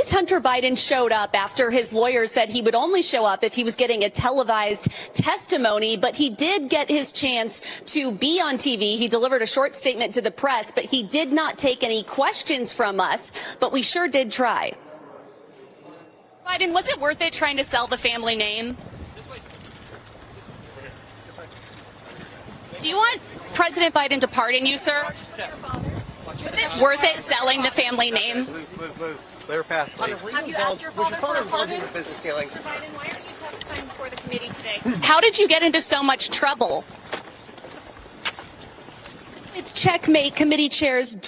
least Hunter Biden showed up after his lawyer said he would only show up if he was getting a televised testimony, but he did get his chance to be on TV. He delivered a short statement to the press, but he did not take any questions from us, but we sure did try. Biden, was it worth it trying to sell the family name? Do you want President Biden to pardon you, sir? Was it worth it selling the family name? Clear path, please. Have you asked your father for a pardon? Business dealings. Biden, why aren't you testifying before the committee today? How did you get into so much trouble? It's checkmate. Committee chairs.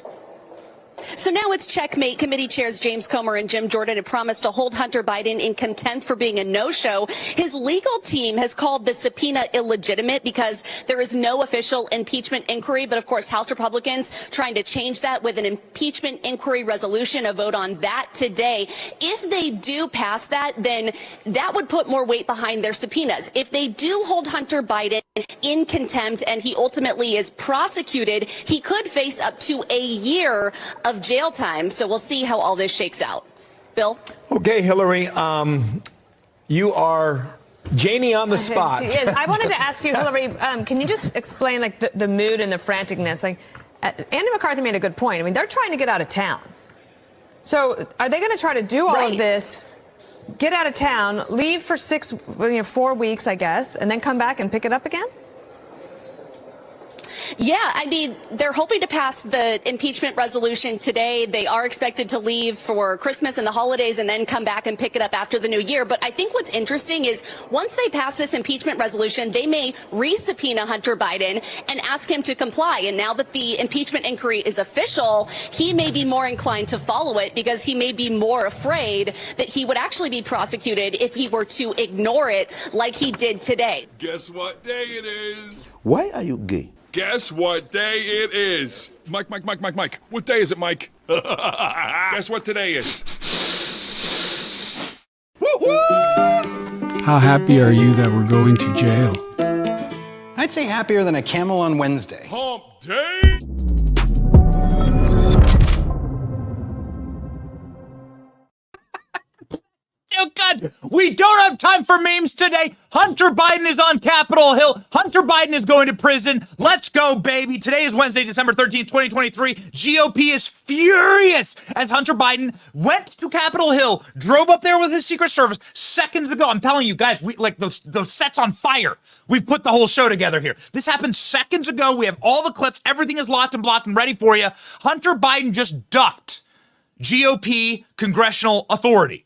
So now it's checkmate. Committee chairs James Comer and Jim Jordan have promised to hold Hunter Biden in contempt for being a no-show. His legal team has called the subpoena illegitimate because there is no official impeachment inquiry. But of course, House Republicans trying to change that with an impeachment inquiry resolution, a vote on that today. If they do pass that, then that would put more weight behind their subpoenas. If they do hold Hunter Biden in contempt and he ultimately is prosecuted, he could face up to a year of jail time. So we'll see how all this shakes out. Bill? Okay, Hillary, you are Janie on the spot. She is. I wanted to ask you, Hillary, can you just explain like the mood and the franticness? Like, Andy McCarthy made a good point. I mean, they're trying to get out of town. So are they going to try to do all of this, get out of town, leave for 4 weeks, I guess, and then come back and pick it up again? Yeah, I mean, they're hoping to pass the impeachment resolution today. They are expected to leave for Christmas and the holidays and then come back and pick it up after the new year. But I think what's interesting is once they pass this impeachment resolution, they may re-subpoena Hunter Biden and ask him to comply. And now that the impeachment inquiry is official, he may be more inclined to follow it because he may be more afraid that he would actually be prosecuted if he were to ignore it like he did today. Guess what day it is? Why are you gay? Guess what day it is? Mike. What day is it, Mike? Guess what today is? Woo-hoo! How happy are you that we're going to jail? I'd say happier than a camel on Wednesday. Hump day? Oh, God. We don't have time for memes today. Hunter Biden is on Capitol Hill. Hunter Biden is going to prison. Let's go, baby. Today is Wednesday, December 13th, 2023. GOP is furious as Hunter Biden went to Capitol Hill, drove up there with his Secret Service seconds ago. I'm telling you guys, we like those sets on fire. We've put the whole show together here. This happened seconds ago. We have all the clips. Everything is locked and blocked and ready for you. Hunter Biden just ducked GOP congressional authority.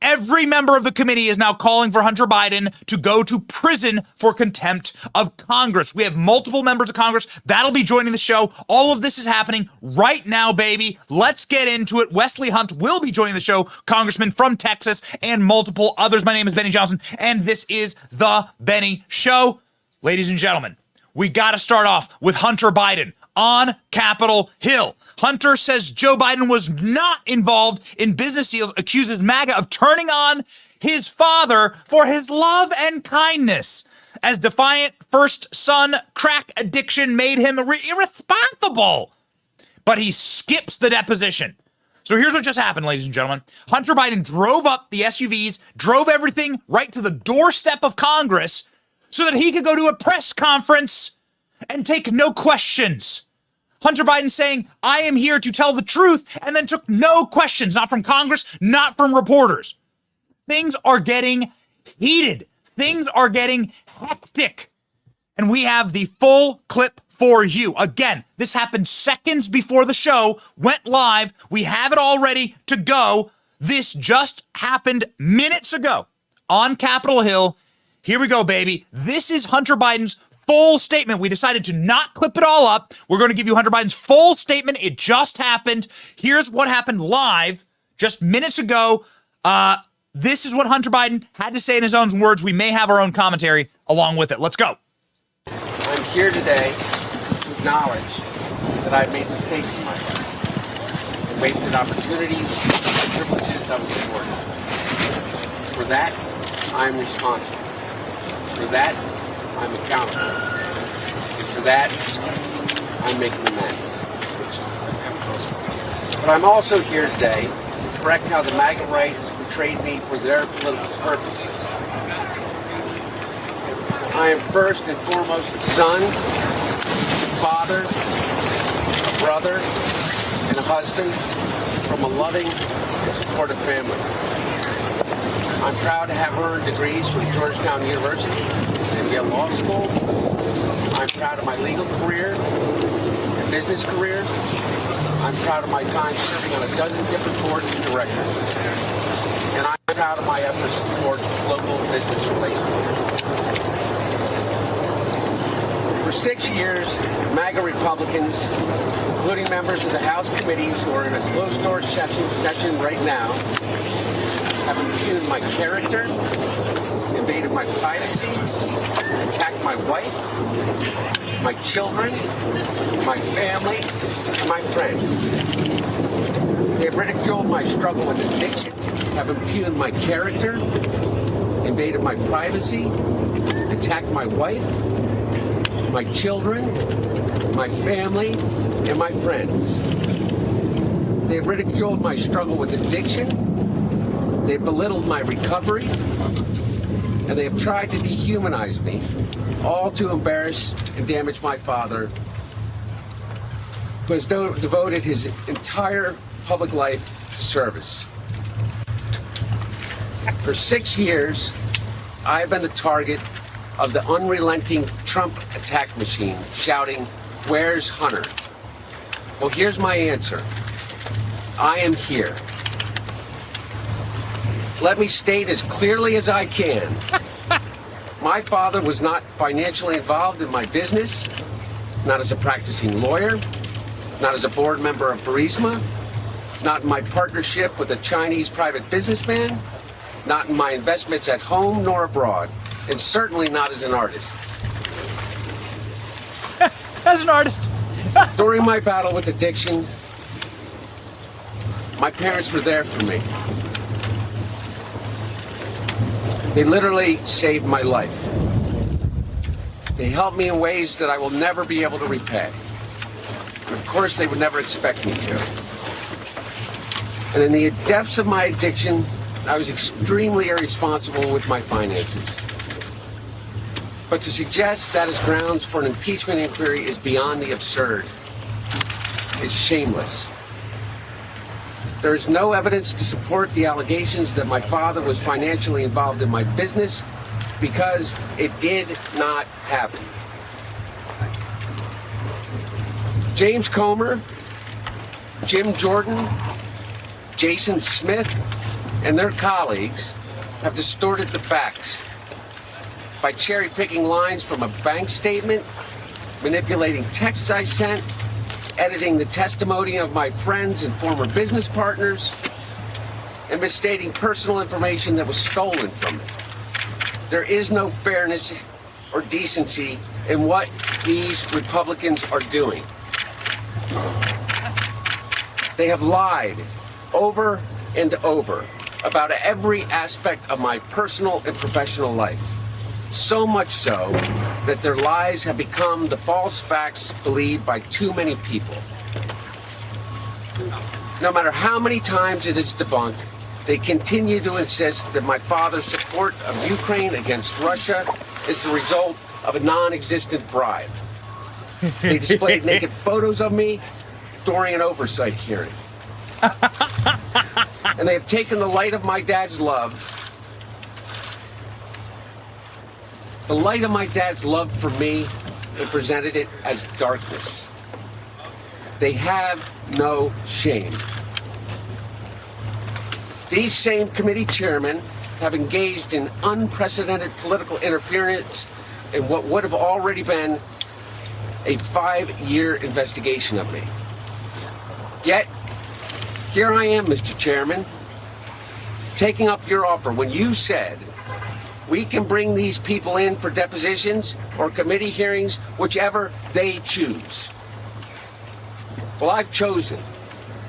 Every member of the committee is now calling for Hunter Biden to go to prison for contempt of Congress. We have multiple members of Congress that'll be joining the show. All of this is happening right now, baby. Let's get into it. Wesley Hunt will be joining the show, congressman from Texas, and multiple others. My name is Benny Johnson, and this is The Benny Show. Ladies and gentlemen, we got to start off with Hunter Biden on Capitol Hill. Hunter says Joe Biden was not involved in business deals, accuses MAGA of turning on his father for his love and kindness, as defiant first son crack addiction made him irresponsible. But he skips the deposition. So here's what just happened, ladies and gentlemen. Hunter Biden drove up the SUVs, drove everything right to the doorstep of Congress so that he could go to a press conference and take no questions. Hunter Biden saying, I am here to tell the truth, and then took no questions, not from Congress, not from reporters. Things are getting heated. Things are getting hectic. And we have the full clip for you. Again, this happened seconds before the show went live. We have it all ready to go. This just happened minutes ago on Capitol Hill. Here we go, baby. This is Hunter Biden's full statement. We decided to not clip it all up. We're going to give you Hunter Biden's full statement. It just happened. Here's what happened live just minutes ago. This is what Hunter Biden had to say in his own words. We may have our own commentary along with it. Let's go. I'm here today to acknowledge that I've made mistakes in my life. I wasted opportunities, privileges I was afforded. For that, I'm responsible. For that, I'm accountable. And for that, I'm making amends. But I'm also here today to correct how the MAGA right has portrayed me for their political purposes. I am first and foremost a son, a father, a brother, and a husband from a loving and supportive family. I'm proud to have earned degrees from Georgetown University and Yale Law School. I'm proud of my legal career and business career. I'm proud of my time serving on a dozen different boards of directors. And I'm proud of my efforts towards local business relationships. For 6 years, MAGA Republicans, including members of the House committees who are in a closed-door session right now, have impugned my character, invaded my privacy, attacked my wife, my children, my family, and my friends. They have ridiculed my struggle with addiction, have impugned my character, invaded my privacy, attacked my wife, my children, my family, and my friends. They have ridiculed my struggle with addiction. They have belittled my recovery. And they have tried to dehumanize me, all to embarrass and damage my father, who has devoted his entire public life to service. For 6 years, I have been the target of the unrelenting Trump attack machine, shouting, "Where's Hunter?" Well, here's my answer. I am here. Let me state as clearly as I can. My father was not financially involved in my business, not as a practicing lawyer, not as a board member of Burisma, not in my partnership with a Chinese private businessman, not in my investments at home nor abroad, and certainly not as an artist. As an artist. During my battle with addiction, my parents were there for me. They literally saved my life. They helped me in ways that I will never be able to repay. And of course, they would never expect me to. And in the depths of my addiction, I was extremely irresponsible with my finances. But to suggest that is grounds for an impeachment inquiry is beyond the absurd. It's shameless. There is no evidence to support the allegations that my father was financially involved in my business because it did not happen. James Comer, Jim Jordan, Jason Smith, and their colleagues have distorted the facts by cherry-picking lines from a bank statement, manipulating texts I sent, editing the testimony of my friends and former business partners, and misstating personal information that was stolen from me. There is no fairness or decency in what these Republicans are doing. They have lied over and over about every aspect of my personal and professional life. So much so that their lies have become the false facts believed by too many people. No matter how many times it is debunked, they continue to insist that my father's support of Ukraine against Russia is the result of a non-existent bribe. They displayed naked photos of me during an oversight hearing. And they have taken the light of my dad's love, for me, and presented it as darkness. They have no shame. These same committee chairmen have engaged in unprecedented political interference in what would have already been a 5-year investigation of me. Yet, here I am, Mr. Chairman, taking up your offer when you said we can bring these people in for depositions or committee hearings, whichever they choose. Well, I've chosen.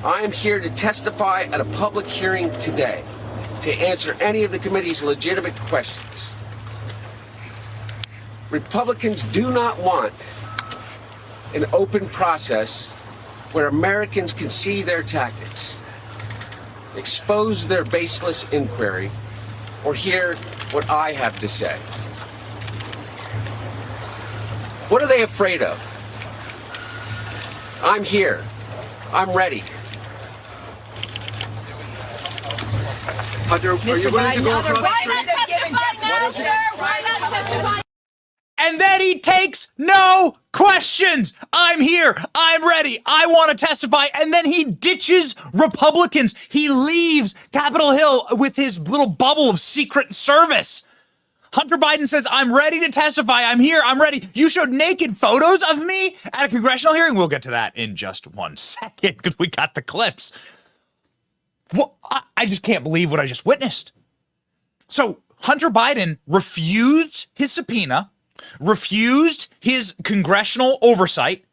I am here to testify at a public hearing today to answer any of the committee's legitimate questions. Republicans do not want an open process where Americans can see their tactics. expose their baseless inquiry, or hear what I have to say? What are they afraid of? I'm here. I'm ready. Hunter, are you willing to go across the street? And then he takes no questions. I'm here. I'm ready. I want to testify. And then he ditches Republicans. He leaves Capitol Hill with his little bubble of Secret Service. Hunter Biden says, I'm ready to testify. I'm here. I'm ready. You showed naked photos of me at a congressional hearing. We'll get to that in just 1 second because we got the clips. Well, I just can't believe what I just witnessed. So Hunter Biden refused his subpoena, refused his congressional oversight.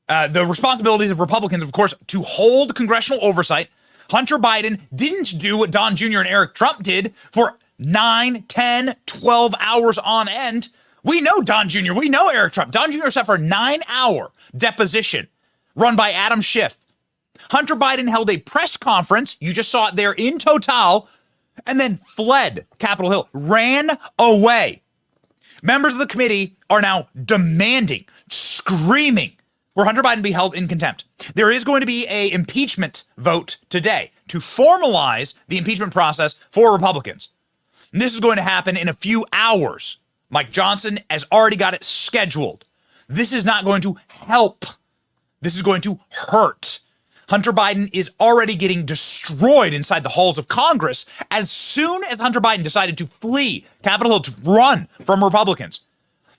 The responsibilities of Republicans, of course, to hold congressional oversight. Hunter Biden didn't do what Don Jr. and Eric Trump did for 9, 10, 12 hours on end. We know Don Jr., we know Eric Trump. Don Jr. sat for a 9-hour deposition run by Adam Schiff. Hunter Biden held a press conference, you just saw it there in total, and then fled Capitol Hill, ran away. Members of the committee are now demanding, screaming for Hunter Biden to be held in contempt. There is going to be an impeachment vote today to formalize the impeachment process for Republicans. And this is going to happen in a few hours. Mike Johnson has already got it scheduled. This is not going to help. This is going to hurt. Hunter Biden is already getting destroyed inside the halls of Congress as soon as Hunter Biden decided to flee Capitol Hill to run from Republicans.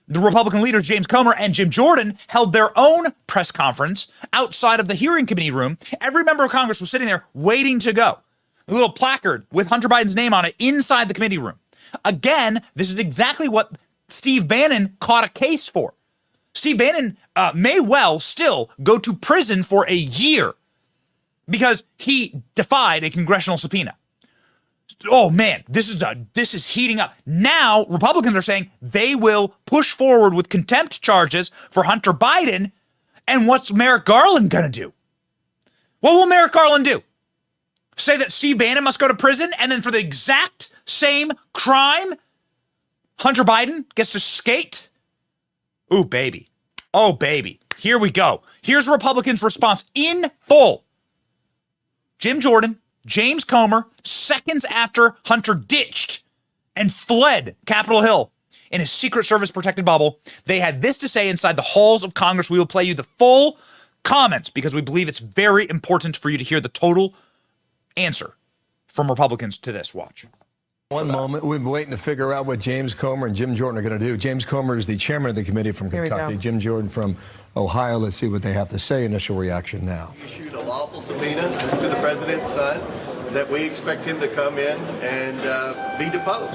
The Republican leaders, James Comer and Jim Jordan, held their own press conference outside of the hearing committee room. Every member of Congress was sitting there waiting to go. A little placard with Hunter Biden's name on it inside the committee room. Again, this is exactly what Steve Bannon caught a case for. Steve Bannon may well still go to prison for a year because he defied a congressional subpoena. Oh man, this is heating up. Now, Republicans are saying they will push forward with contempt charges for Hunter Biden. And what's Merrick Garland going to do? What will Merrick Garland do? Say that Steve Bannon must go to prison, and then for the exact same crime, Hunter Biden gets to skate? Ooh, baby. Oh, baby. Here we go. Here's Republicans' response in full. Jim Jordan, James Comer, seconds after Hunter ditched and fled Capitol Hill in his Secret Service protected bubble, they had this to say inside the halls of Congress. We will play you the full comments because we believe it's very important for you to hear the total answer from Republicans to this. Watch. One moment. We've been waiting to figure out what James Comer and Jim Jordan are going to do. James Comer is the chairman of the committee from Kentucky. Jim Jordan from Ohio. Let's see what they have to say. Initial reaction now. Issued a lawful subpoena to the president's son that we expect him to come in and be deposed.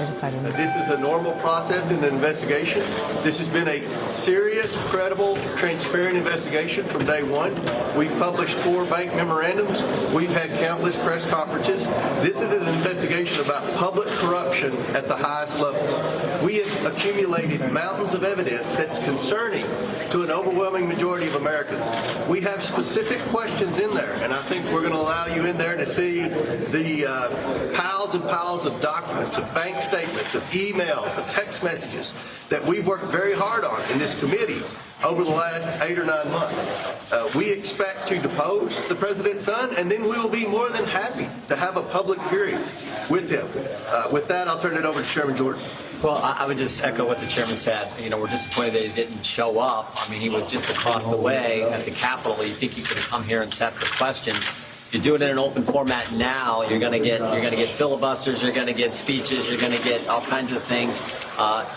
This is a normal process in an investigation. This has been a serious, credible, transparent investigation from day one. We've published 4 bank memorandums. We've had countless press conferences. This is an investigation about public corruption at the highest levels. We have accumulated mountains of evidence that's concerning to an overwhelming majority of Americans. We have specific questions in there, and I think we're going to allow you in there to see the piles and piles of documents, of bank statements, of emails, of text messages that we've worked very hard on in this committee over the last 8 or 9 months. We expect to depose the president's son, and then we will be more than happy to have a public hearing with him. With that, I'll turn it over to Chairman Jordan. Well, I would just echo what the chairman said. You know, we're disappointed that he didn't show up. I mean, he was just across the way at the Capitol. You think he could have come here and set the question. You do it in an open format now, you're going to get filibusters, you're going to get speeches, you're going to get all kinds of things.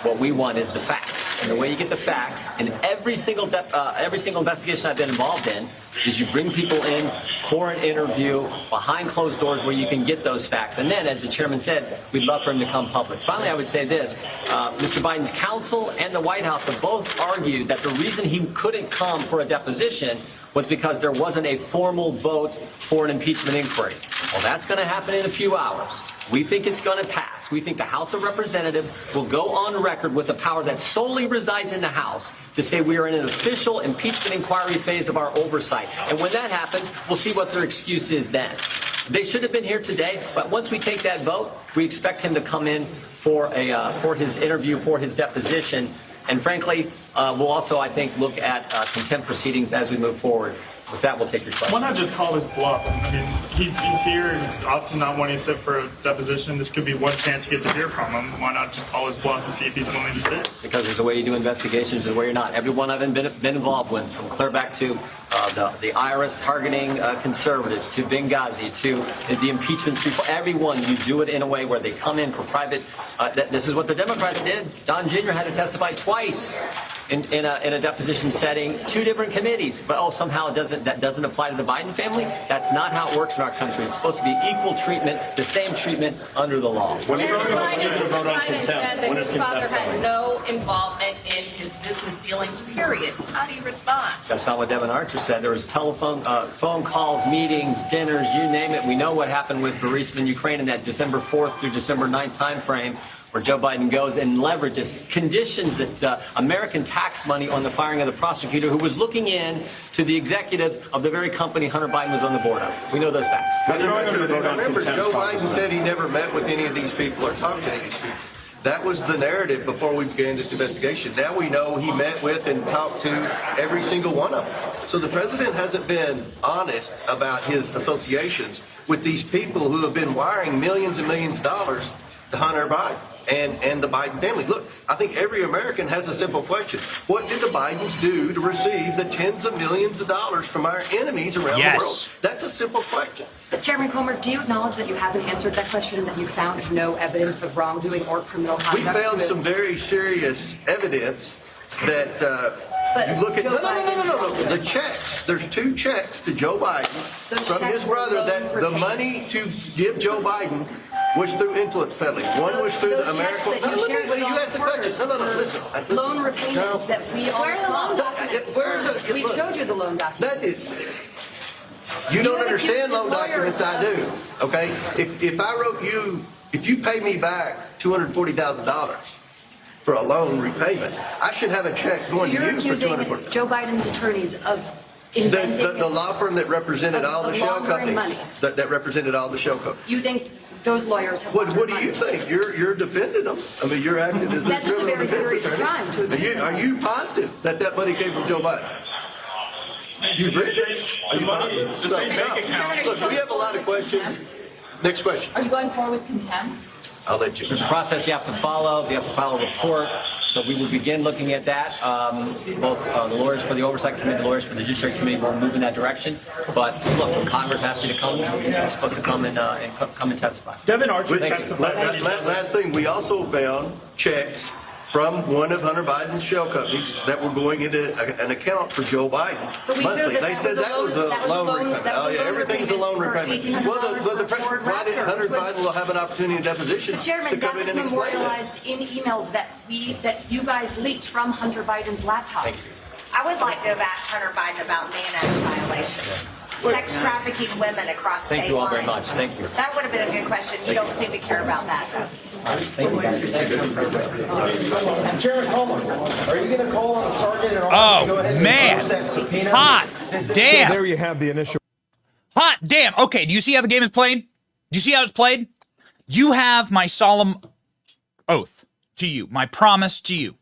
What we want is the facts. And the way you get the facts in every single investigation I've been involved in is you bring people in for an interview behind closed doors where you can get those facts. And then, as the chairman said, we'd love for him to come public. Finally, I would say this. Mr. Biden's counsel and the White House have both argued that the reason he couldn't come for a deposition was because there wasn't a formal vote for an impeachment inquiry. Well, that's going to happen in a few hours. We think it's going to pass. We think the House of Representatives will go on record with the power that solely resides in the House to say we are in an official impeachment inquiry phase of our oversight. And when that happens, we'll see what their excuse is then. They should have been here today, but once we take that vote, we expect him to come in for his interview, for his deposition. And frankly, we'll also, I think, look at contempt proceedings as we move forward. With that, we'll take your question. Why not just call his bluff? I mean, he's here, and he's obviously not wanting to sit for a deposition. This could be one chance to get to hear from him. Why not just call his bluff and see if he's willing to sit? Because there's a way you do investigations, there's a way you're not. Everyone I've been involved with, from clear back to the IRS targeting conservatives, to Benghazi, to the impeachment people, everyone, you do it in a way where they come in for private. This is what the Democrats did. Don Jr. had to testify twice in a deposition setting, 2 different committees. But somehow that doesn't apply to the Biden family. That's not how it works in our country. It's supposed to be equal treatment, the same treatment under the law. When is vote on contempt? When is contempt? His father had no involvement in his business dealings, period. How do you respond? That's not what Devin Archer said. There was telephone, phone calls, meetings, dinners, you name it. We know what happened with Burisma in Ukraine in that December 4th through December 9th time frame, where Joe Biden goes and leverages conditions that American tax money on the firing of the prosecutor who was looking in to the executives of the very company Hunter Biden was on the board of. We know those facts. Remember, Joe Biden said he never met with any of these people or talked to any of these people. That was the narrative before we began this investigation. Now we know he met with and talked to every single one of them. So the president hasn't been honest about his associations with these people who have been wiring millions and millions of dollars to Hunter Biden and the Biden family. Look, I think every American has a simple question. What did the Bidens do to receive the tens of millions of dollars from our enemies around the world? That's a simple question. But Chairman Comer, do you acknowledge that you haven't answered that question, that you found no evidence of wrongdoing or criminal conduct? We found some very serious evidence that you look at. No. The checks. There's 2 checks to Joe Biden from his brother that the money to give Joe Biden was through influence peddling. One was through the American. You asked the question. No. Listen. Loan repayments that we all saw. We showed you the loan documents. That is. You don't understand loan documents. I do. Okay. If I wrote you, if you pay me back $240,000 for a loan repayment, I should have a check going to you for $240,000. Joe Biden's attorneys of inventing the law firm that represented all the shell companies. That represented all the shell companies. You think those lawyers have? What do you think? You're defending them. I mean, you're acting as that's just a very serious crime to accuse them. Are you positive that money came from Joe Biden? You've read it? Are you positive? No. Look, we have a lot of questions. Next question. Are you going forward with contempt? I'll let you. There's a process you have to follow. You have to file a report. So we will begin looking at that. Both the lawyers for the Oversight Committee, the lawyers for the Judiciary Committee will move in that direction. But look, when Congress asks you to come, you're supposed to come and come and testify. Devin Archer testified. Last thing, we also found checks from one of Hunter Biden's shell companies that were going into an account for Joe Biden monthly. They said that was a loan repayment. Oh yeah, everything's a loan repayment. Well, why didn't Hunter Biden will have an opportunity in deposition to come in and explain that? Memorialized in emails that you guys leaked from Hunter Biden's laptop. Thank you. I would like to have asked Hunter Biden about Mann Act violations. Sex trafficking women across state lines. Thank you all very much. Thank you. That would have been a good question. You don't seem to care about that. Thank you. Chairman Comer, are you going to call on the sergeant and oh, go ahead and man. that subpoena? Hot damn. So there you have the initial. Hot damn. Okay, do you see how the game is played? Do you see how it's played? You have my solemn oath to you, my promise to you.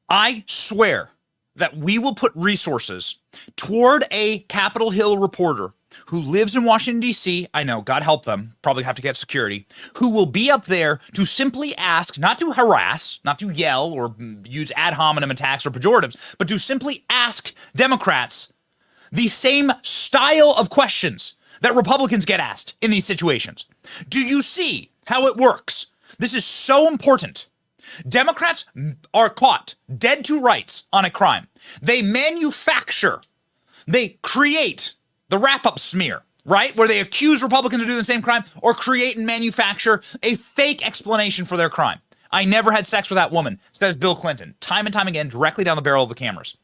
I swear that we will put resources toward a Capitol Hill reporter who lives in Washington, D.C., I know, God help them, probably have to get security, who will be up there to simply ask, not to harass, not to yell or use ad hominem attacks or pejoratives, but to simply ask Democrats the same style of questions that Republicans get asked in these situations. Do you see how it works? This is so important. Democrats are caught dead to rights on a crime. They manufacture, they create the wrap-up smear, right? Where they accuse Republicans of doing the same crime or create and manufacture a fake explanation for their crime. I never had sex with that woman, says Bill Clinton, time and time again, directly down the barrel of the cameras.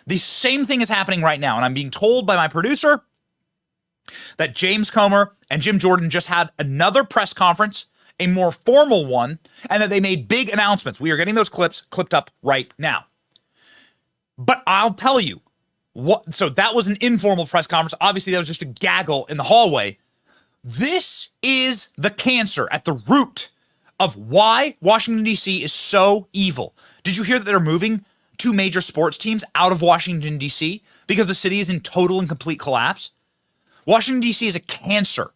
The same thing is happening right now, and I'm being told by my producer that James Comer and Jim Jordan just had another press conference, a more formal one, and that they made big announcements. We are getting those clips clipped up right now. But I'll tell you, so that was an informal press conference. Obviously, that was just a gaggle in the hallway. This is the cancer at the root of why Washington, D.C. is so evil. Did you hear that they're moving 2 major sports teams out of Washington, D.C. because the city is in total and complete collapse? Washington, D.C. is a cancer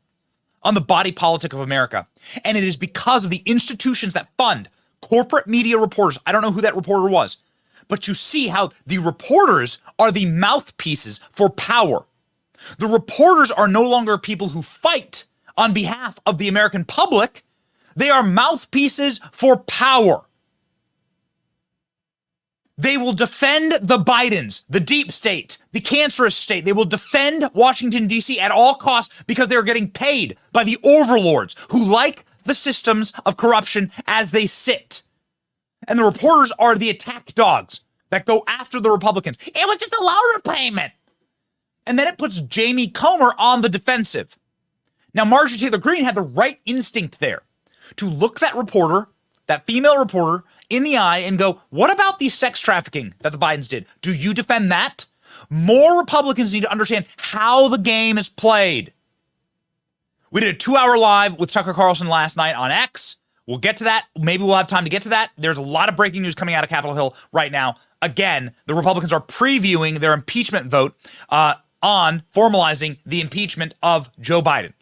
on the body politic of America. And it is because of the institutions that fund corporate media reporters. I don't know who that reporter was, but you see how the reporters are the mouthpieces for power. The reporters are no longer people who fight on behalf of the American public. They are mouthpieces for power. They will defend the Bidens, the deep state, the cancerous state. They will defend Washington, D.C. at all costs because they're getting paid by the overlords who like the systems of corruption as they sit. And the reporters are the attack dogs that go after the Republicans. It was just a loan repayment. And then it puts Jamie Comer on the defensive. Now, Marjorie Taylor Greene had the right instinct there to look that reporter, that female reporter, in the eye and go, what about the sex trafficking that the Bidens did? Do you defend that? More Republicans need to understand how the game is played. We did a 2-hour live with Tucker Carlson last night on X. We'll get to that. Maybe we'll have time to get to that. There's a lot of breaking news coming out of Capitol Hill right now. Again, the Republicans are previewing their impeachment vote on formalizing the impeachment of Joe Biden.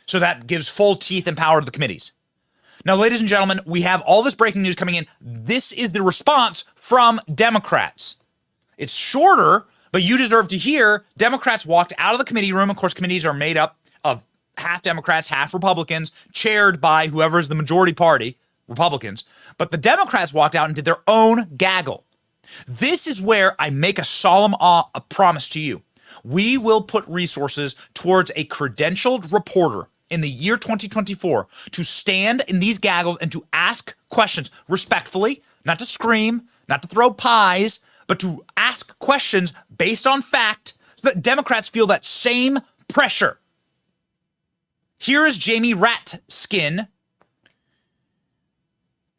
So that gives full teeth and power to the committees. Now, ladies and gentlemen, we have all this breaking news coming in. This is the response from Democrats. It's shorter, but you deserve to hear. Democrats walked out of the committee room. Of course, committees are made up of half Democrats, half Republicans, chaired by whoever is the majority party, Republicans. But the Democrats walked out and did their own gaggle. This is where I make a solemn promise to you. We will put resources towards a credentialed reporter in the year 2024 to stand in these gaggles and to ask questions respectfully, not to scream, not to throw pies, but to ask questions based on fact so that Democrats feel that same pressure. Here is Jamie Ratskin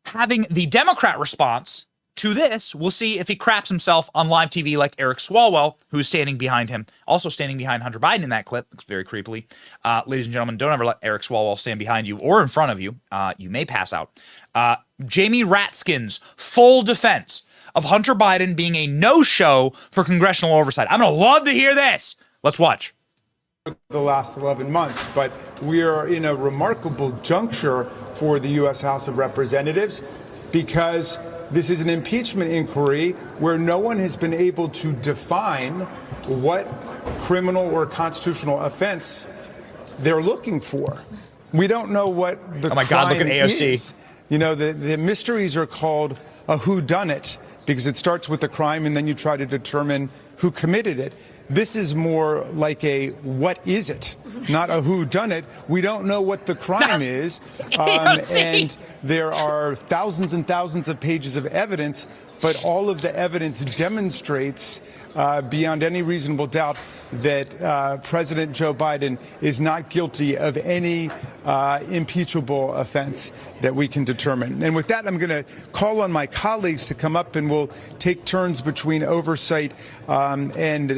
having the Democrat response to this. We'll see if he craps himself on live TV like Eric Swalwell, who's standing behind him, also standing behind Hunter Biden in that clip, very creepily. Ladies and gentlemen, don't ever let Eric Swalwell stand behind you or in front of you. You may pass out. Jamie Ratskin's full defense of Hunter Biden being a no-show for congressional oversight. I'm going to love to hear this. Let's watch. The last 11 months, but we are in a remarkable juncture for the U.S. House of Representatives because this is an impeachment inquiry where no one has been able to define what criminal or constitutional offense they're looking for. We don't know what the crime God, look at AOC. is. You know, the mysteries are called a whodunit because it starts with a crime and then you try to determine who committed it. This is more like a what is it, not a whodunit. We don't know what the crime is. And there are thousands and thousands of pages of evidence, but all of the evidence demonstrates beyond any reasonable doubt that President Joe Biden is not guilty of any impeachable offense that we can determine. And with that, I'm going to call on my colleagues to come up and we'll take turns between oversight and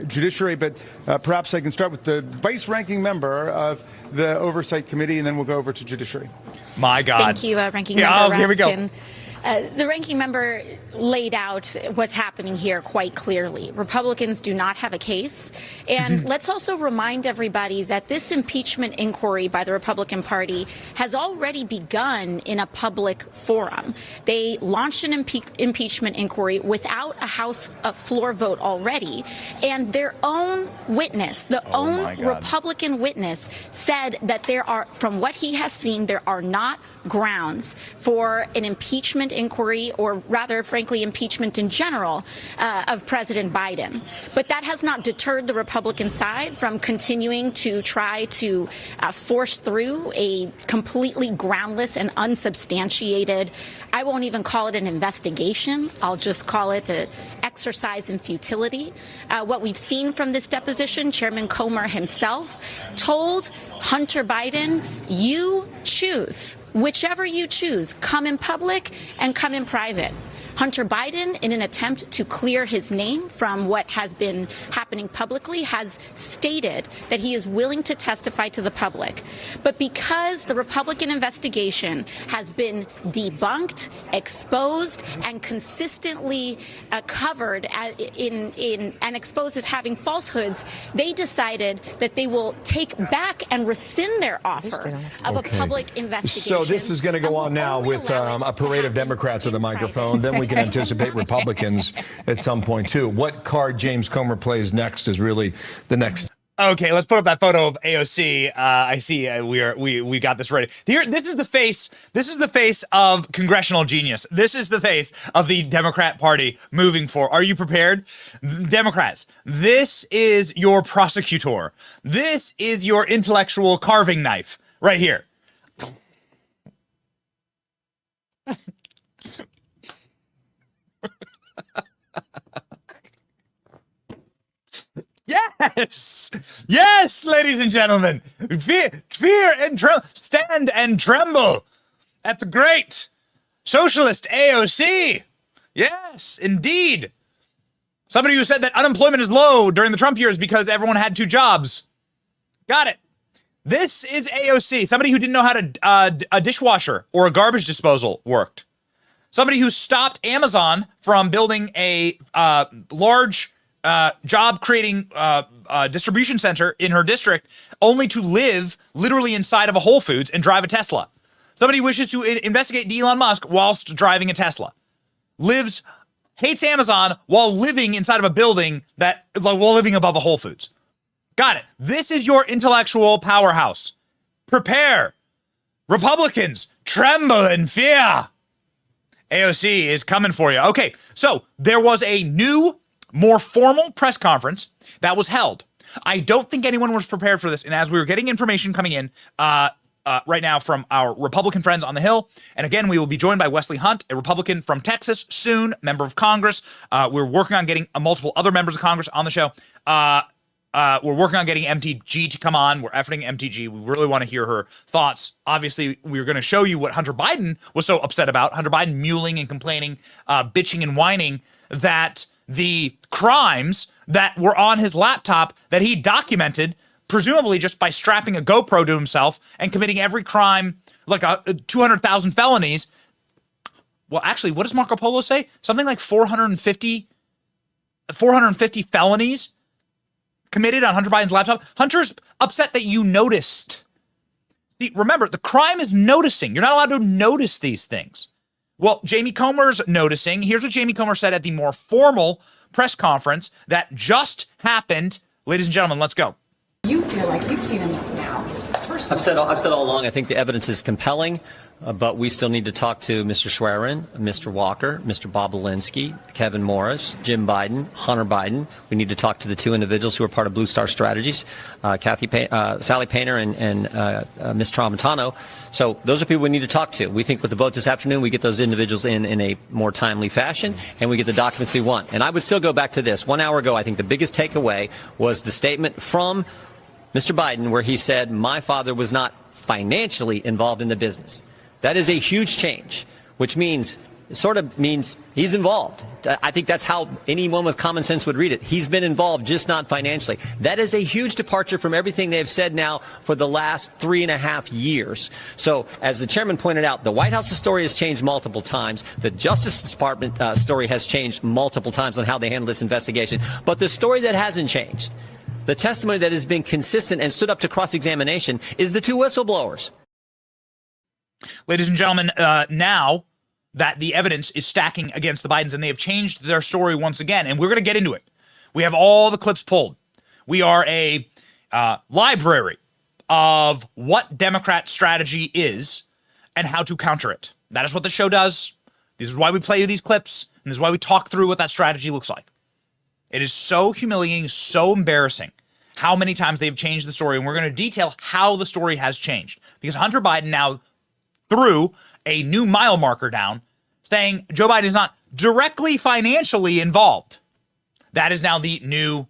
judiciary. But perhaps I can start with the vice-ranking member of the Oversight Committee, and then we'll go over to judiciary. My God. Thank you, Ranking Member Raskin. Here we go. The ranking member laid out what's happening here quite clearly. Republicans do not have a case. And let's also remind everybody that this impeachment inquiry by the Republican Party has already begun in a public forum. They launched an impeachment inquiry without a House floor vote already. And their own witness, the own Republican witness, said that there are, from what he has seen, there are not grounds for an impeachment inquiry, or rather, frankly, impeachment in general of President Biden. But that has not deterred the Republican side from continuing to try to force through a completely groundless and unsubstantiated, I won't even call it an investigation, I'll just call it an exercise in futility. What we've seen from this deposition, Chairman Comer himself told Hunter Biden, you choose. Whichever you choose, come in public and come in private. Hunter Biden, in an attempt to clear his name from what has been happening publicly, has stated that he is willing to testify to the public. But because the Republican investigation has been debunked, exposed, and consistently covered and exposed as having falsehoods, they decided that they will take back and rescind their offer of a public investigation. So this is going to go on now with a parade of Democrats at the microphone. Then we can anticipate Republicans at some point, too. What card James Comer plays next is really the next. Okay, let's put up that photo of AOC. I see we got this ready. Here, this is the face. This is the face of congressional genius. This is the face of the Democrat Party moving forward. Are you prepared? Democrats, this is your prosecutor. This is your intellectual carving knife right here. Yes, yes, ladies and gentlemen, fear and stand and tremble at the great socialist AOC. Yes, indeed. Somebody who said that unemployment is low during the Trump years because everyone had 2 jobs. Got it. This is AOC, somebody who didn't know how to a dishwasher or a garbage disposal worked. Somebody who stopped Amazon from building a large job-creating distribution center in her district, only to live literally inside of a Whole Foods and drive a Tesla. Somebody wishes to investigate Elon Musk whilst driving a Tesla. Hates Amazon while living inside of a building while living above a Whole Foods. Got it. This is your intellectual powerhouse. Prepare. Republicans, tremble in fear. AOC is coming for you. Okay, so there was a new, more formal press conference that was held. I don't think anyone was prepared for this. And as we were getting information coming in right now from our Republican friends on the Hill, and again, we will be joined by Wesley Hunt, a Republican from Texas, soon, member of Congress. We're working on getting multiple other members of Congress on the show. We're working on getting MTG to come on. We're efforting MTG. We really want to hear her thoughts. Obviously, we're going to show you what Hunter Biden was so upset about. Hunter Biden mewling and complaining, bitching and whining that the crimes that were on his laptop that he documented, presumably just by strapping a GoPro to himself and committing every crime, like 200,000 felonies. Well, actually, what does Marco Polo say? Something like 450 felonies committed on Hunter Biden's laptop. Hunter's upset that you noticed. See, remember, the crime is noticing. You're not allowed to notice these things. Well, Jamie Comer's noticing. Here's what Jamie Comer said at the more formal press conference that just happened. Ladies and gentlemen, let's go. You feel like you've seen enough now. I've said all along, I think the evidence is compelling, but we still need to talk to Mr. Schwerin, Mr. Walker, Mr. Bobulinski, Kevin Morris, Jim Biden, Hunter Biden. We need to talk to the 2 individuals who are part of Blue Star Strategies, Sally Painter and Ms. Tramontano. So those are people we need to talk to. We think with the vote this afternoon, we get those individuals in a more timely fashion, and we get the documents we want. And I would still go back to this. 1 hour ago, I think the biggest takeaway was the statement from Mr. Biden where he said, my father was not financially involved in the business. That is a huge change, which means he's involved. I think that's how anyone with common sense would read it. He's been involved, just not financially. That is a huge departure from everything they've said now for the last 3.5 years. So, as the chairman pointed out, the White House's story has changed multiple times. The Justice Department story has changed multiple times on how they handle this investigation. But the story that hasn't changed, the testimony that has been consistent and stood up to cross-examination, is the 2 whistleblowers. Ladies and gentlemen, now that the evidence is stacking against the Bidens and they have changed their story once again, and we're going to get into it. We have all the clips pulled. We are a library of what Democrat strategy is and how to counter it. That is what the show does. This is why we play these clips, and this is why we talk through what that strategy looks like. It is so humiliating, so embarrassing how many times they've changed the story, and we're going to detail how the story has changed. Because Hunter Biden now threw a new mile marker down saying Joe Biden is not directly financially involved. That is now the new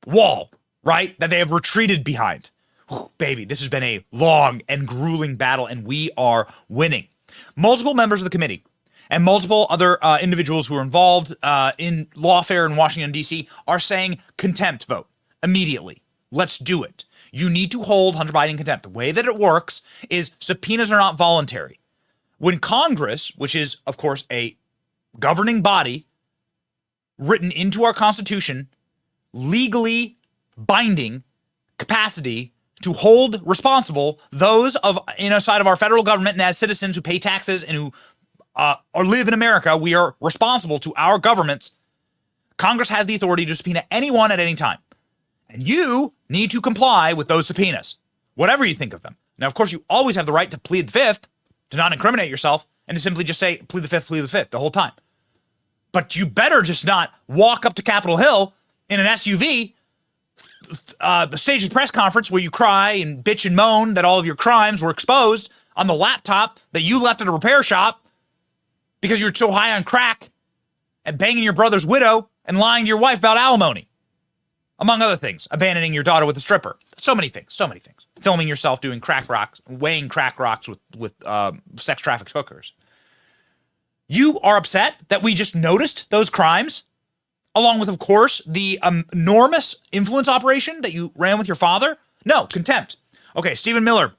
wall, right? That they have retreated behind. Whew, baby, this has been a long and grueling battle, and we are winning. Multiple members of the committee and multiple other individuals who are involved in lawfare in Washington, D.C. are saying contempt vote immediately. Let's do it. You need to hold Hunter Biden in contempt. The way that it works is subpoenas are not voluntary. When Congress, which is, of course, a governing body written into our Constitution, legally binding capacity to hold responsible those of inside of our federal government and as citizens who pay taxes and who or live in America, we are responsible to our governments. Congress has the authority to subpoena anyone at any time. And you need to comply with those subpoenas, whatever you think of them. Now, of course, you always have the right to plead the fifth, to not incriminate yourself, and to simply just say, plead the fifth the whole time. But you better just not walk up to Capitol Hill in an SUV, stage a press conference where you cry and bitch and moan that all of your crimes were exposed on the laptop that you left at a repair shop because you're so high on crack and banging your brother's widow and lying to your wife about alimony. Among other things, abandoning your daughter with a stripper. So many things. Filming yourself doing crack rocks, weighing crack rocks with sex trafficked hookers. You are upset that we just noticed those crimes, along with, of course, the enormous influence operation that you ran with your father? No, contempt. Okay, Stephen Miller,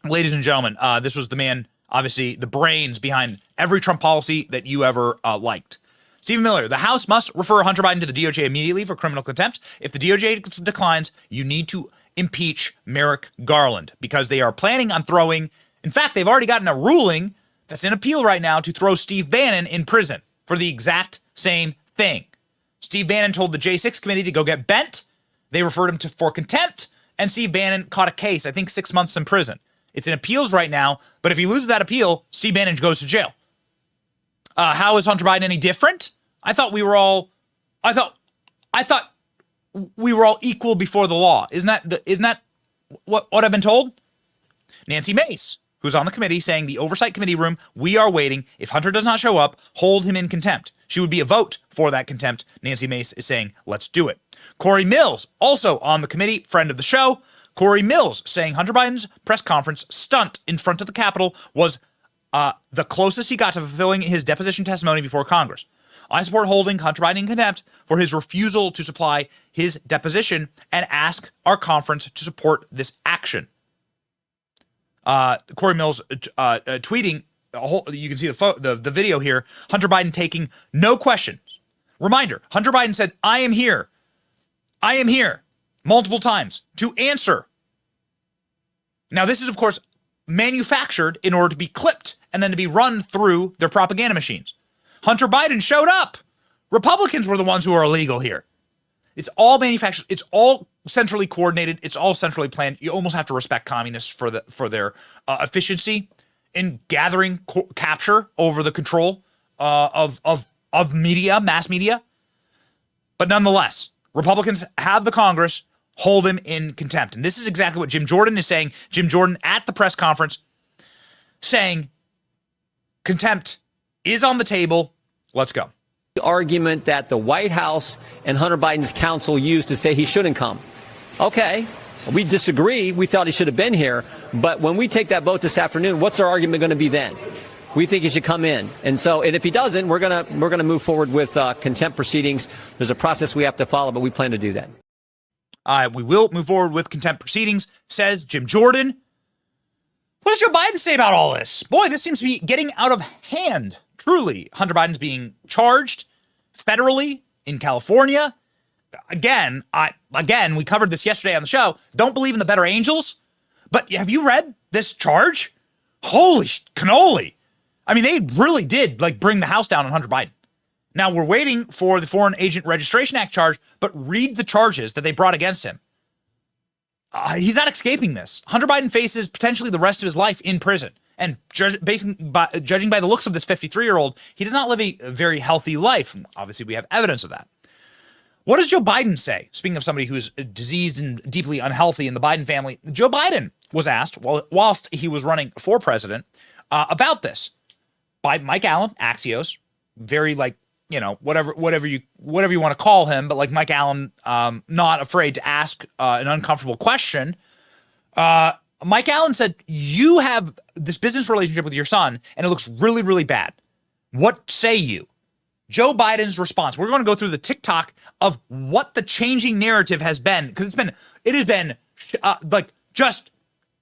ladies and gentlemen, this was the man, obviously, the brains behind every Trump policy that you ever liked. Stephen Miller, the House must refer Hunter Biden to the DOJ immediately for criminal contempt. If the DOJ declines, you need to impeach Merrick Garland because they are planning on throwing, in fact, they've already gotten a ruling that's in appeal right now to throw Steve Bannon in prison for the exact same thing. Steve Bannon told the J6 committee to go get bent. They referred him for contempt, and Steve Bannon caught a case, I think 6 months in prison. It's in appeals right now, but if he loses that appeal, Steve Bannon goes to jail. How is Hunter Biden any different? I thought we were all equal before the law. Isn't that what I've been told? Nancy Mace, who's on the committee, saying the oversight committee room, we are waiting. If Hunter does not show up, hold him in contempt. She would be a vote for that contempt. Nancy Mace is saying, let's do it. Corey Mills, also on the committee, friend of the show. Corey Mills saying Hunter Biden's press conference stunt in front of the Capitol was the closest he got to fulfilling his deposition testimony before Congress. I support holding Hunter Biden in contempt for his refusal to supply his deposition and ask our conference to support this action. Corey Mills tweeting, you can see the video here, Hunter Biden taking no questions. Reminder, Hunter Biden said, I am here, multiple times to answer. Now, this is, of course, manufactured in order to be clipped and then to be run through their propaganda machines. Hunter Biden showed up. Republicans were the ones who are illegal here. It's all manufactured. It's all centrally coordinated. It's all centrally planned. You almost have to respect communists for their efficiency in gathering capture over the control of media, mass media. But nonetheless, Republicans have the Congress hold him in contempt. And this is exactly what Jim Jordan is saying. Jim Jordan at the press conference saying contempt is on the table. Let's go. The argument that the White House and Hunter Biden's counsel used to say he shouldn't come. Okay, we disagree. We thought he should have been here. But when we take that vote this afternoon, what's our argument going to be then? We think he should come in. And if he doesn't, we're going to move forward with contempt proceedings. There's a process we have to follow, but we plan to do that. We will move forward with contempt proceedings, says Jim Jordan. What does Joe Biden say about all this? Boy, this seems to be getting out of hand. Truly, Hunter Biden's being charged federally in California. Again, we covered this yesterday on the show. Don't believe in the better angels. But have you read this charge? Holy cannoli. I mean, they really did bring the house down on Hunter Biden. Now we're waiting for the Foreign Agent Registration Act charge, but read the charges that they brought against him. He's not escaping this. Hunter Biden faces potentially the rest of his life in prison. And judging by the looks of this 53-year-old, he does not live a very healthy life. Obviously, we have evidence of that. What does Joe Biden say? Speaking of somebody who's diseased and deeply unhealthy in the Biden family, Joe Biden was asked whilst he was running for president about this by Mike Allen, Axios, very whatever you want to call him, but Mike Allen, not afraid to ask an uncomfortable question. Mike Allen said, you have this business relationship with your son, and it looks really, really bad. What say you? Joe Biden's response. We're going to go through the TikTok of what the changing narrative has been, because it has been like just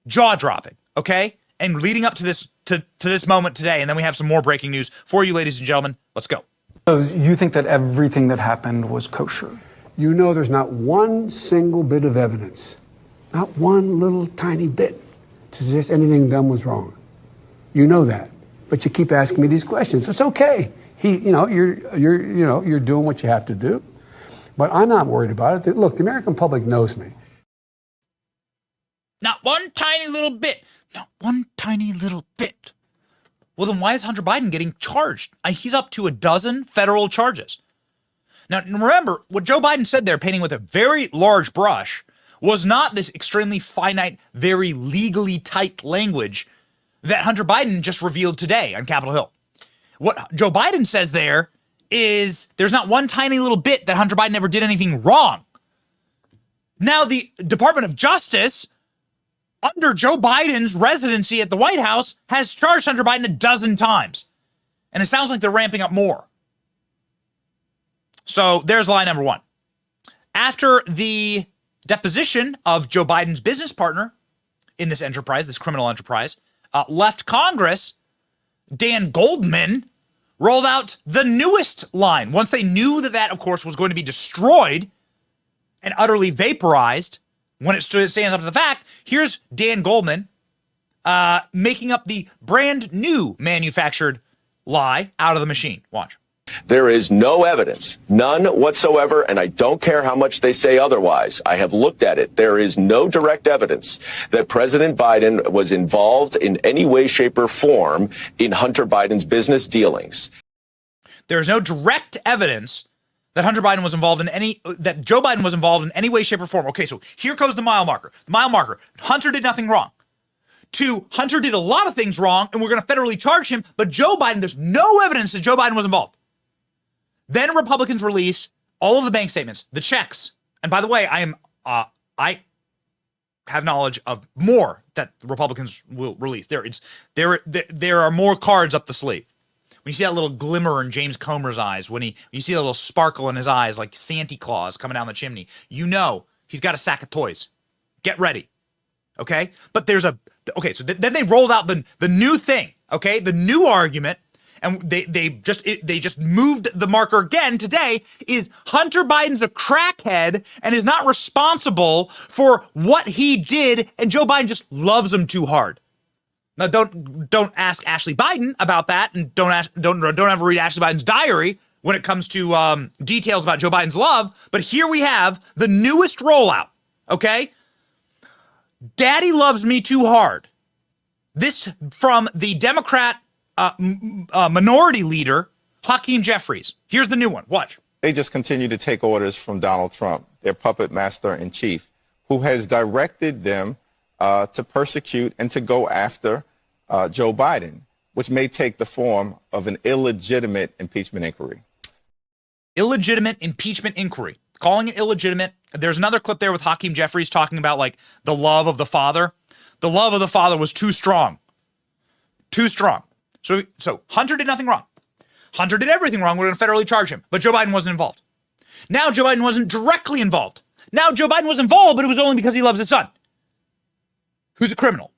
jaw-dropping, okay? And leading up to this moment today, and then we have some more breaking news for you, ladies and gentlemen. Let's go. So you think that everything that happened was kosher? You know there's not one single bit of evidence, not one little tiny bit, to suggest anything done was wrong. You know that, but you keep asking me these questions. It's okay. You're doing what you have to do, but I'm not worried about it. Look, the American public knows me. Not one tiny little bit. Not one tiny little bit. Well, then why is Hunter Biden getting charged? He's up to 12 federal charges. Now, remember, what Joe Biden said there, painting with a very large brush, was not this extremely finite, very legally tight language that Hunter Biden just revealed today on Capitol Hill. What Joe Biden says there is there's not one tiny little bit that Hunter Biden ever did anything wrong. Now, the Department of Justice, under Joe Biden's residency at the White House, has charged Hunter Biden 12 times. And it sounds like they're ramping up more. So there's lie number one. After the deposition of Joe Biden's business partner in this enterprise, this criminal enterprise, left Congress, Dan Goldman rolled out the newest line. Once they knew that, of course, was going to be destroyed and utterly vaporized when it stands up to the fact, here's Dan Goldman making up the brand new manufactured lie out of the machine. Watch. There is no evidence, none whatsoever, and I don't care how much they say otherwise. I have looked at it. There is no direct evidence that President Biden was involved in any way, shape, or form in Hunter Biden's business dealings. There is no direct evidence that Hunter Biden was involved in that Joe Biden was involved in any way, shape, or form. Okay, so here goes the mile marker. The mile marker. Hunter did nothing wrong. 2, Hunter did a lot of things wrong, and we're going to federally charge him, but Joe Biden, there's no evidence that Joe Biden was involved. Then Republicans release all of the bank statements, the checks. And by the way, I have knowledge of more that the Republicans will release. There are more cards up the sleeve. When you see that little glimmer in James Comer's eyes, when you see that little sparkle in his eyes like Santa Claus coming down the chimney, you know he's got a sack of toys. Get ready. Okay? But so then they rolled out the new thing, okay? The new argument. And they just moved the marker again today, is Hunter Biden's a crackhead and is not responsible for what he did, and Joe Biden just loves him too hard. Now don't ask Ashley Biden about that, and don't ever read Ashley Biden's diary when it comes to details about Joe Biden's love. But here we have the newest rollout. Okay, Daddy loves me too hard. This from the Democrat minority leader, Hakeem Jeffries. Here's the new one. Watch. They just continue to take orders from Donald Trump, their puppet master in chief, who has directed them to persecute and to go after Joe Biden, which may take the form of an illegitimate impeachment inquiry. Illegitimate impeachment inquiry. Calling it illegitimate. There's another clip there with Hakeem Jeffries talking about like the love of the father. The love of the father was too strong. Too strong. So Hunter did nothing wrong. Hunter did everything wrong. We're going to federally charge him. But Joe Biden wasn't involved. Now Joe Biden wasn't directly involved. Now Joe Biden was involved, but it was only because he loves his son, who's a criminal.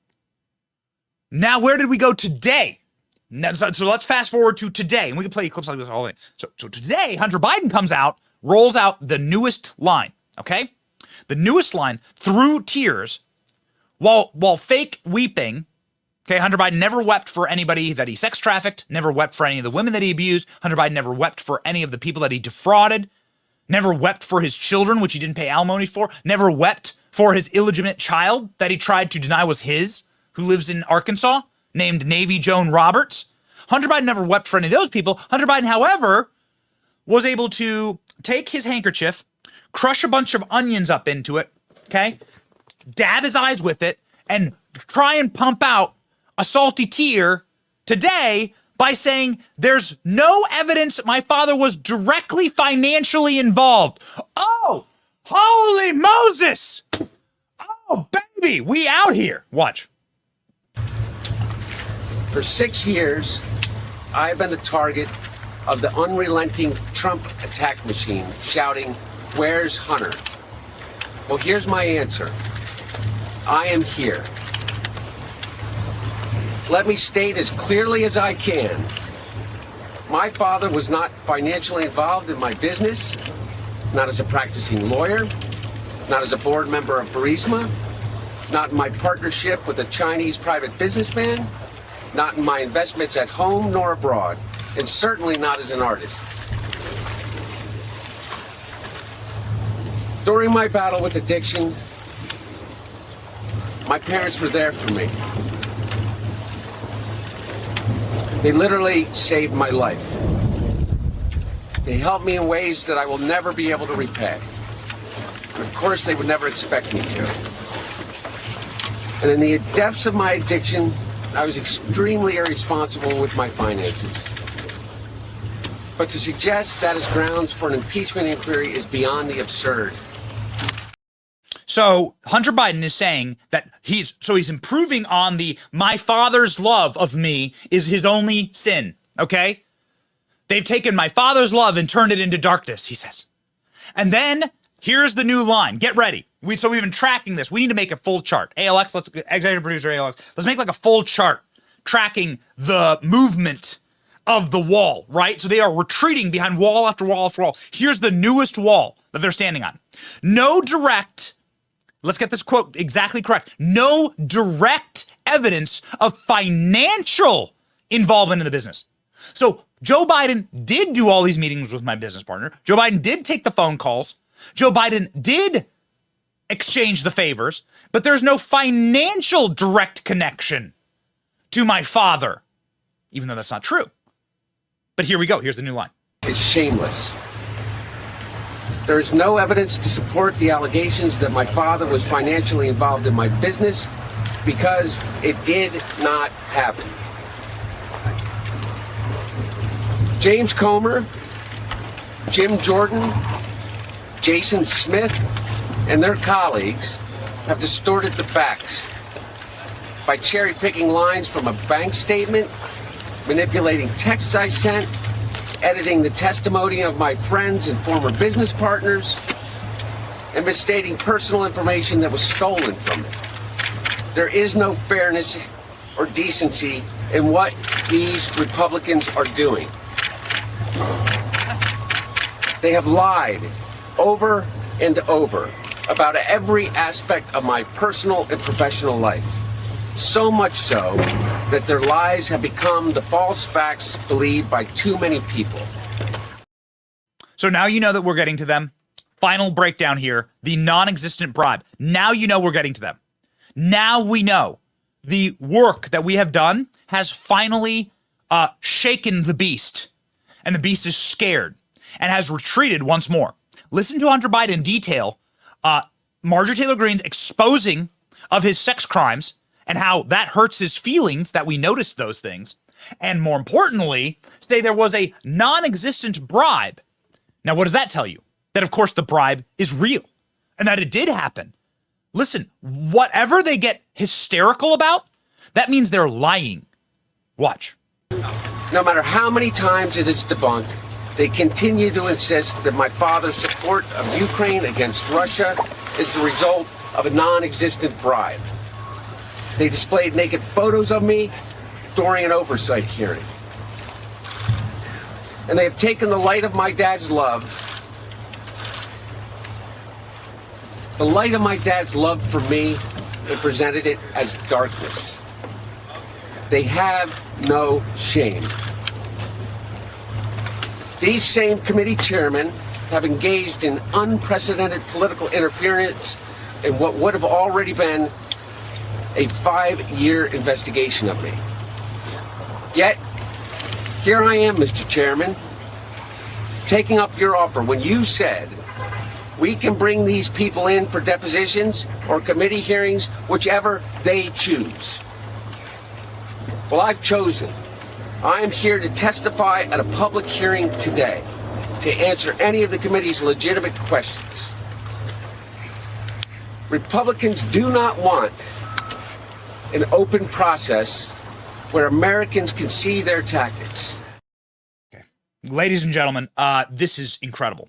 Now where did we go today? So let's fast forward to today, and we can play clips like this all day. So today, Hunter Biden comes out, rolls out the newest line, okay? The newest line, through tears, while fake weeping. Okay, Hunter Biden never wept for anybody that he sex trafficked, never wept for any of the women that he abused. Hunter Biden never wept for any of the people that he defrauded, never wept for his children, which he didn't pay alimony for, never wept for his illegitimate child that he tried to deny was his, who lives in Arkansas, named Navy Joan Roberts. Hunter Biden never wept for any of those people. Hunter Biden, however, was able to take his handkerchief, crush a bunch of onions up into it, okay, dab his eyes with it, and try and pump out a salty tear today by saying there's no evidence my father was directly financially involved. Oh, holy Moses. Oh, baby, we out here. Watch. For 6 years, I have been the target of the unrelenting Trump attack machine shouting, "Where's Hunter?" Well, here's my answer. I am here. Let me state as clearly as I can. My father was not financially involved in my business, not as a practicing lawyer, not as a board member of Burisma, not in my partnership with a Chinese private businessman, not in my investments at home nor abroad, and certainly not as an artist. During my battle with addiction, my parents were there for me. They literally saved my life. They helped me in ways that I will never be able to repay. And of course, they would never expect me to. And in the depths of my addiction, I was extremely irresponsible with my finances. But to suggest that is grounds for an impeachment inquiry is beyond the absurd. So Hunter Biden is saying that he's improving on the my father's love of me is his only sin, okay? They've taken my father's love and turned it into darkness, he says. And then here's the new line. Get ready. So we've been tracking this. We need to make a full chart. ALX, executive producer ALX, let's make like a full chart tracking the movement of the wall, right? So they are retreating behind wall after wall after wall. Here's the newest wall that they're standing on. No direct, let's get this quote exactly correct, no direct evidence of financial involvement in the business. So Joe Biden did do all these meetings with my business partner. Joe Biden did take the phone calls. Joe Biden did exchange the favors, but there's no financial direct connection to my father, even though that's not true. But here we go. Here's the new line. It's shameless. There is no evidence to support the allegations that my father was financially involved in my business because it did not happen. James Comer, Jim Jordan, Jason Smith, and their colleagues have distorted the facts by cherry-picking lines from a bank statement, manipulating texts I sent, editing the testimony of my friends and former business partners, and misstating personal information that was stolen from me. There is no fairness or decency in what these Republicans are doing. They have lied over and over about every aspect of my personal and professional life. So much so that their lies have become the false facts believed by too many people. So now you know that we're getting to them. Final breakdown here, the non-existent bribe. Now you know we're getting to them. Now we know the work that we have done has finally shaken the beast. And the beast is scared and has retreated once more. Listen to Hunter Biden detail Marjorie Taylor Greene's exposing of his sex crimes and how that hurts his feelings that we noticed those things. And more importantly, say there was a non-existent bribe. Now, what does that tell you? That, of course, the bribe is real and that it did happen. Listen, whatever they get hysterical about, that means they're lying. Watch. No matter how many times it is debunked, they continue to insist that my father's support of Ukraine against Russia is the result of a non-existent bribe. They displayed naked photos of me during an oversight hearing. And they have taken the light of my dad's love, for me, and presented it as darkness. They have no shame. These same committee chairmen have engaged in unprecedented political interference in what would have already been a 5-year investigation of me. Yet, here I am, Mr. Chairman, taking up your offer when you said we can bring these people in for depositions or committee hearings, whichever they choose. Well, I've chosen. I am here to testify at a public hearing today to answer any of the committee's legitimate questions. Republicans do not want an open process where Americans can see their tactics. Ladies and gentlemen, this is incredible.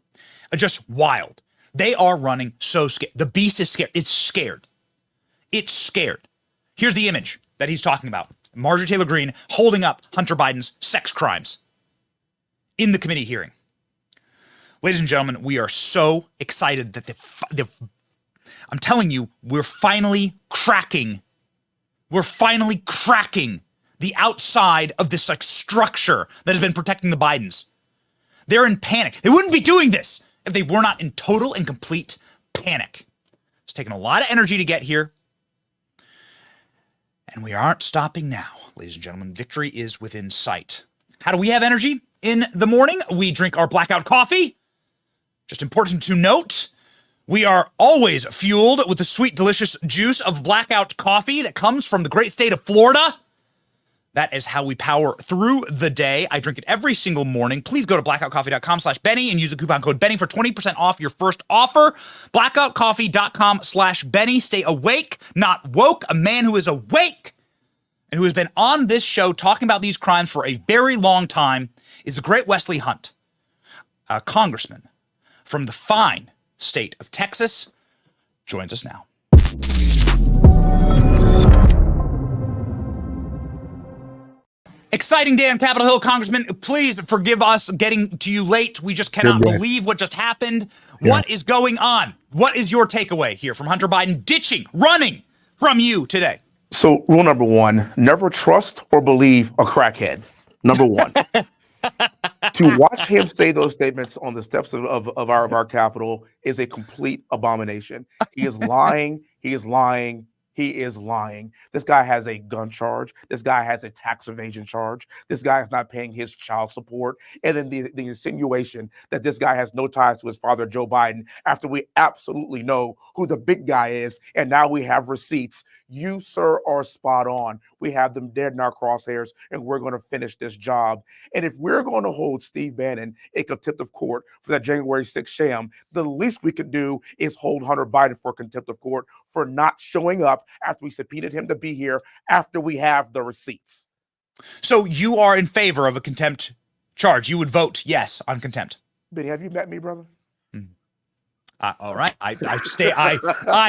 Just wild. They are running so scared. The beast is scared. It's scared. It's scared. Here's the image that he's talking about. Marjorie Taylor Greene holding up Hunter Biden's sex crimes in the committee hearing. Ladies and gentlemen, we are so excited that I'm telling you, we're finally cracking. We're finally cracking the outside of this like structure that has been protecting the Bidens. They're in panic. They wouldn't be doing this if they were not in total and complete panic. It's taken a lot of energy to get here. And we aren't stopping now, ladies and gentlemen. Victory is within sight. How do we have energy in the morning? We drink our blackout coffee. Just important to note, we are always fueled with the sweet, delicious juice of blackout coffee that comes from the great state of Florida. That is how we power through the day. I drink it every single morning. Please go to blackoutcoffee.com/Benny and use the coupon code Benny for 20% off your first offer. Blackoutcoffee.com/Benny. Stay awake, not woke. A man who is awake and who has been on this show talking about these crimes for a very long time is the great Wesley Hunt, a congressman from the fine state of Texas, joins us now. Exciting day on Capitol Hill, Congressman. Please forgive us getting to you late. We just cannot believe what just happened. Yeah. What is going on? What is your takeaway here from Hunter Biden running from you today? So rule number one, never trust or believe a crackhead. Number one. To watch him say those statements on the steps of our Capitol is a complete abomination. He is lying. He is lying. He is lying. This guy has a gun charge. This guy has a tax evasion charge. This guy is not paying his child support. And then the insinuation that this guy has no ties to his father, Joe Biden, after we absolutely know who the big guy is. And now we have receipts. You, sir, are spot on. We have them dead in our crosshairs, and we're going to finish this job. And if we're going to hold Steve Bannon in contempt of court for that January 6th sham, the least we could do is hold Hunter Biden for contempt of court for not showing up after we subpoenaed him to be here after we have the receipts. So you are in favor of a contempt charge. You would vote yes on contempt. Benny, have you met me, brother? All right. I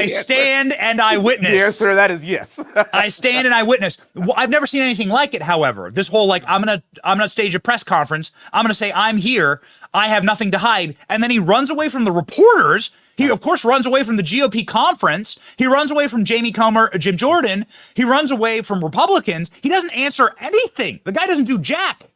stand and I witness. Yes, sir. That is yes. I stand and I witness. Well, I've never seen anything like it. However, this whole I'm gonna stage a press conference. I'm gonna say I'm here. I have nothing to hide, and then he runs away from the reporters. He of course runs away from the GOP conference. He runs away from Jamie Comer, Jim Jordan. He runs away from Republicans. He doesn't answer anything. The guy doesn't do jack.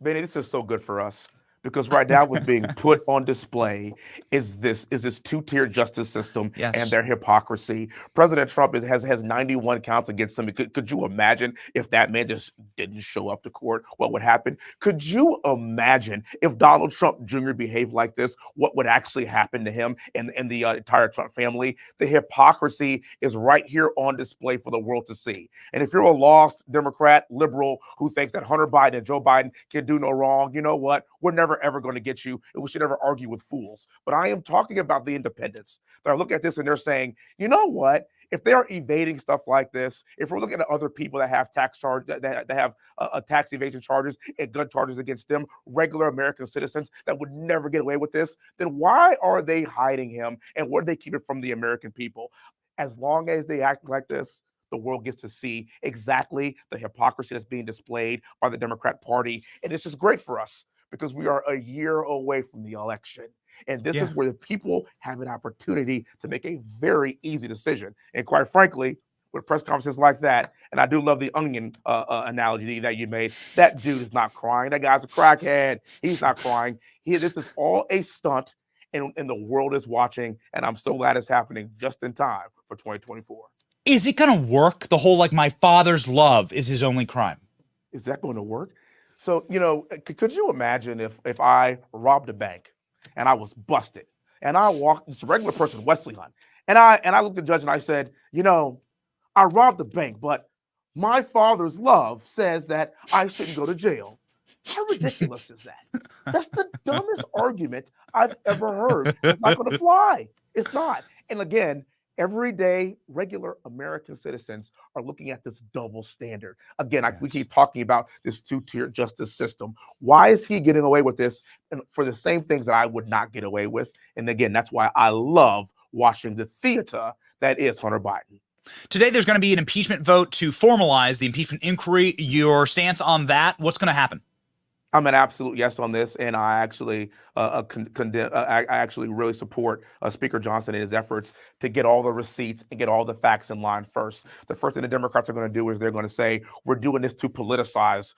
Benny, this is so good for us. Because right now what's being put on display is this two-tier justice system and their hypocrisy. President Trump has 91 counts against him. Could you imagine if that man just didn't show up to court? What would happen? Could you imagine if Donald Trump Jr. behaved like this? What would actually happen to him and the entire Trump family? The hypocrisy is right here on display for the world to see. And if you're a lost Democrat, liberal who thinks that Hunter Biden and Joe Biden can do no wrong, you know what? We're never ever going to get you, and we should never argue with fools. But I am talking about the independents that are looking at this and they're saying, you know what? If they are evading stuff like this, if we're looking at other people that have tax charge, that have tax evasion charges and gun charges against them, regular American citizens that would never get away with this, then why are they hiding him and what do they keep it from the American people? As long as they act like this, the world gets to see exactly the hypocrisy that's being displayed by the Democrat Party. And it's just great for us, because we are a year away from the election. And this is where the people have an opportunity to make a very easy decision. And quite frankly, with press conferences like that, and I do love the onion analogy that you made, that dude is not crying. That guy's a crackhead. He's not crying. This is all a stunt, and the world is watching. And I'm so glad it's happening just in time for 2024. Is it going to work? The whole my father's love is his only crime. Is that going to work? So, could you imagine if I robbed a bank and I was busted and I walked, this regular person, Wesley Hunt, and I looked at the judge and I said, I robbed the bank, but my father's love says that I shouldn't go to jail. How ridiculous is that? That's the dumbest argument I've ever heard. It's not going to fly. It's not. And again, Everyday, regular American citizens are looking at this double standard. Again, we keep talking about this two-tier justice system. Why is he getting away with this? And for the same things that I would not get away with. And again, that's why I love watching the theater that is Hunter Biden. Today, there's going to be an impeachment vote to formalize the impeachment inquiry. Your stance on that? What's going to happen? I'm an absolute yes on this, and I actually I actually really support Speaker Johnson in his efforts to get all the receipts and get all the facts in line first. The first thing the Democrats are going to do is they're going to say, we're doing this to politicize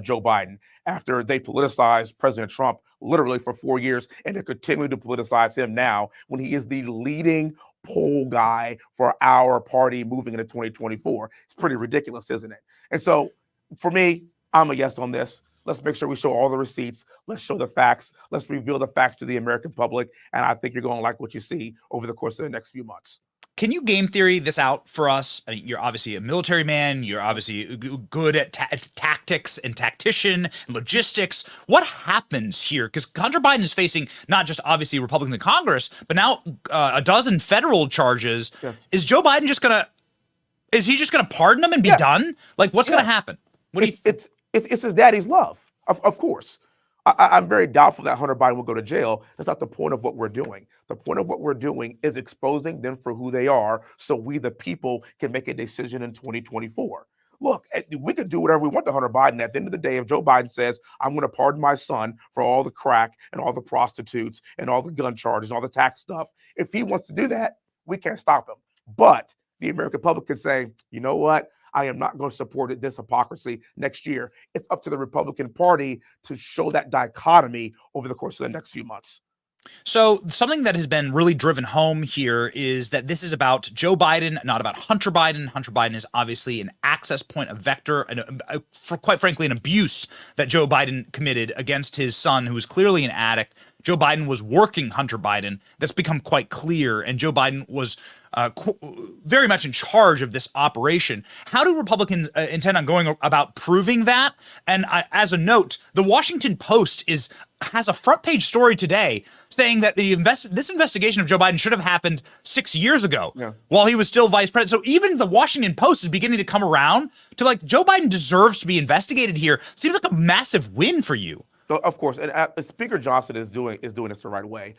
Joe Biden, after they politicized President Trump literally for 4 years, and they're continuing to politicize him now when he is the leading poll guy for our party moving into 2024. It's pretty ridiculous, isn't it? And so for me, I'm a yes on this. Let's make sure we show all the receipts. Let's show the facts. Let's reveal the facts to the American public. And I think you're going to like what you see over the course of the next few months. Can you game theory this out for us? I mean, you're obviously a military man. You're obviously good at tactics and tactician and logistics. What happens here? Because Hunter Biden is facing not just obviously Republicans in Congress, but now a dozen federal charges. Yeah. Is Joe Biden just going to, is he just going to pardon them and be done? Like, what's going to happen? What do you It's his daddy's love, of course. I'm very doubtful that Hunter Biden will go to jail. That's not the point of what we're doing. The point of what we're doing is exposing them for who they are so we, the people, can make a decision in 2024. Look, we could do whatever we want to Hunter Biden. At the end of the day, if Joe Biden says, I'm going to pardon my son for all the crack and all the prostitutes and all the gun charges, all the tax stuff, if he wants to do that, we can't stop him. But the American public can say, you know what? I am not going to support this hypocrisy next year. It's up to the Republican Party to show that dichotomy over the course of the next few months. So something that has been really driven home here is that this is about Joe Biden, not about Hunter Biden. Hunter Biden is obviously an access point, a vector, and for quite frankly, an abuse that Joe Biden committed against his son, who was clearly an addict. Joe Biden was working Hunter Biden. That's become quite clear. And Joe Biden was very much in charge of this operation. How do Republicans intend on going about proving that? And as a note, the Washington Post has a front page story today saying that this investigation of Joe Biden should have happened 6 years ago while he was still vice president. So even the Washington Post is beginning to come around to like, Joe Biden deserves to be investigated here. Seems like a massive win for you. So, of course, and Speaker Johnson is doing this the right way.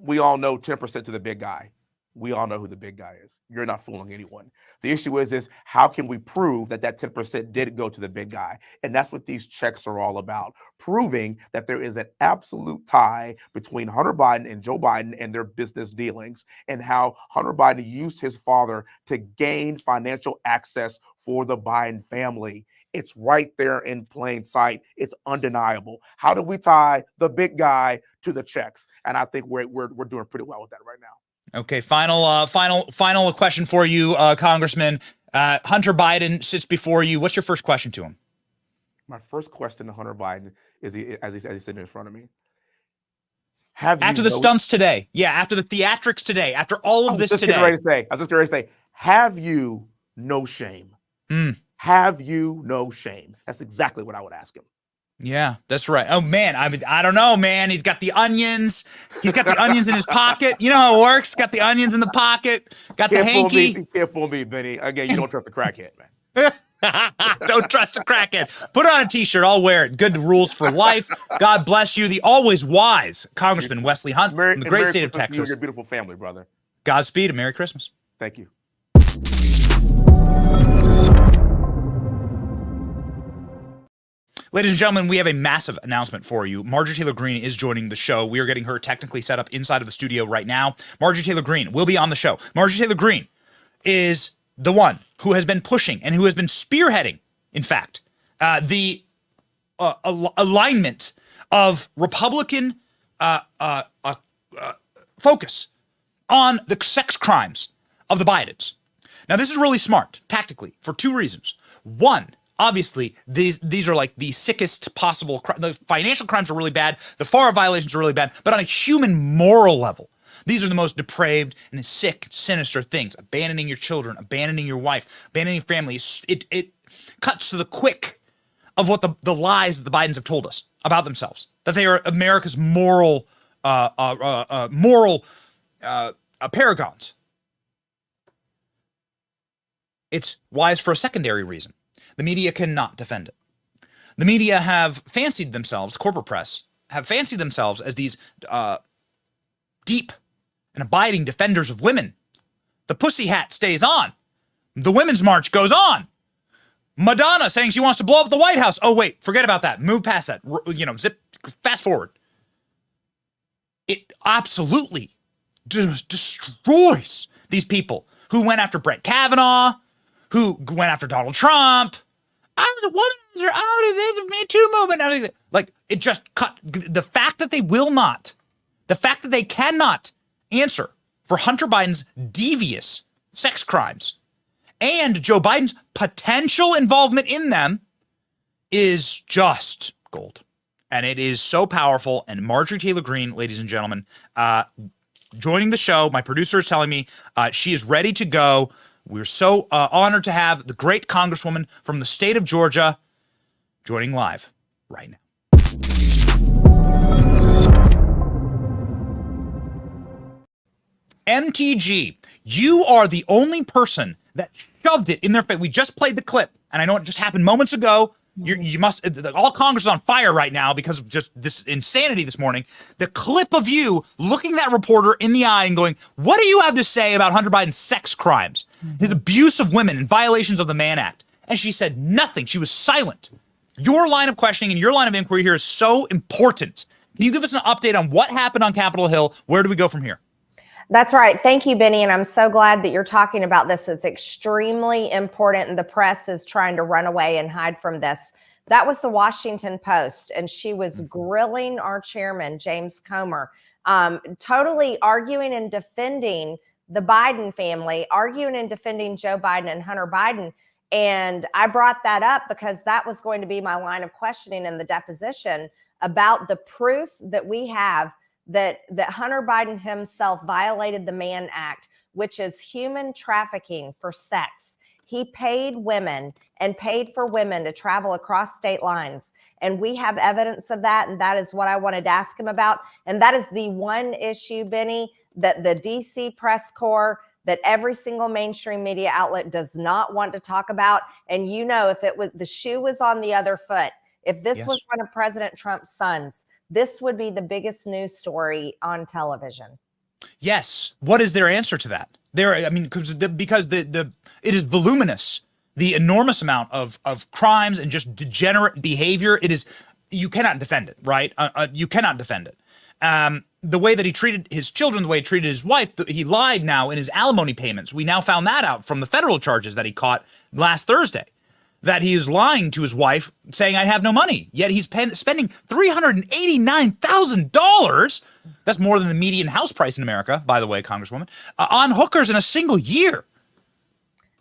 We all know 10% to the big guy. We all know who the big guy is. You're not fooling anyone. The issue is how can we prove that 10% did go to the big guy? And that's what these checks are all about, proving that there is an absolute tie between Hunter Biden and Joe Biden and their business dealings, and how Hunter Biden used his father to gain financial access for the Biden family. It's right there in plain sight. It's undeniable. How do we tie the big guy to the checks? And I think we're doing pretty well with that right now. Okay, final question for you, Congressman. Hunter Biden sits before you. What's your first question to him? My first question to Hunter Biden is as he's sitting in front of me. After the stunts today, after the theatrics today, after all of this today. I was just getting ready to say, have you no shame? Have you no shame? That's exactly what I would ask him. Yeah, that's right. Oh man, I don't know, man. He's got the onions. He's got the onions in his pocket. You know how it works. Got the onions in the pocket. Got the hanky. Can't fool me, Benny. Again, you don't trust the crackhead, man. Don't trust the crackhead. Put on a t-shirt. I'll wear it. Good rules for life. God bless you, the always wise Congressman Wesley Hunt from the great state of Texas. You and your beautiful family, brother. Godspeed and Merry Christmas. Thank you. Ladies and gentlemen, we have a massive announcement for you. Marjorie Taylor Greene is joining the show. We are getting her technically set up inside of the studio right now. Marjorie Taylor Greene will be on the show. Marjorie Taylor Greene is the one who has been pushing and who has been spearheading, in fact, the alignment of Republican focus on the sex crimes of the Bidens. Now, this is really smart, tactically, for two reasons. One, obviously, these are like the sickest possible. The financial crimes are really bad. The FARA violations are really bad. But on a human moral level, these are the most depraved and sick, sinister things. Abandoning your children, abandoning your wife, abandoning your family. It cuts to the quick of what the lies that the Bidens have told us about themselves. That they are America's moral paragons. It's wise for a secondary reason. The media cannot defend it. The media have fancied themselves, corporate press, have fancied themselves as these deep and abiding defenders of women. The pussy hat stays on. The Women's March goes on. Madonna saying she wants to blow up the White House. Oh, wait, forget about that. Move past that. Fast forward. It absolutely destroys these people who went after Brett Kavanaugh, who went after Donald Trump. Women are out of this Me Too movement. Like, it just cut. The fact that they will not, the fact that they cannot answer for Hunter Biden's devious sex crimes and Joe Biden's potential involvement in them is just gold. And it is so powerful. And Marjorie Taylor Greene, ladies and gentlemen, joining the show. My producer is telling me she is ready to go. We're so honored to have the great Congresswoman from the state of Georgia joining live right now. MTG, you are the only person that shoved it in their face. We just played the clip, and I know it just happened moments ago. You must, all Congress is on fire right now because of just this insanity this morning. The clip of you looking that reporter in the eye and going, what do you have to say about Hunter Biden's sex crimes, his abuse of women and violations of the Mann Act? And she said nothing. She was silent. Your line of questioning and your line of inquiry here is so important. Can you give us an update on what happened on Capitol Hill? Where do we go from here? That's right. Thank you, Benny. And I'm so glad that you're talking about this. It's extremely important. And the press is trying to run away and hide from this. That was the Washington Post. And she was grilling our chairman, James Comer, totally arguing and defending the Biden family, arguing and defending Joe Biden and Hunter Biden. And I brought that up because that was going to be my line of questioning in the deposition about the proof that we have that Hunter Biden himself violated the Mann Act, which is human trafficking for sex. He paid women and paid for women to travel across state lines. And we have evidence of that. And that is what I wanted to ask him about. And that is the one issue, Benny, that the DC press corps, that every single mainstream media outlet does not want to talk about. And if it was the shoe was on the other foot, if this was one of President Trump's sons, this would be the biggest news story on television. Yes. What is their answer to that? Because it is voluminous, the enormous amount of crimes and just degenerate behavior. It is, you cannot defend it, right? You cannot defend it. The way that he treated his children, the way he treated his wife, he lied now in his alimony payments. We now found that out from the federal charges that he caught last Thursday, that he is lying to his wife, saying, I have no money. Yet he's spending $389,000. That's more than the median house price in America, by the way, Congresswoman, on hookers in a single year.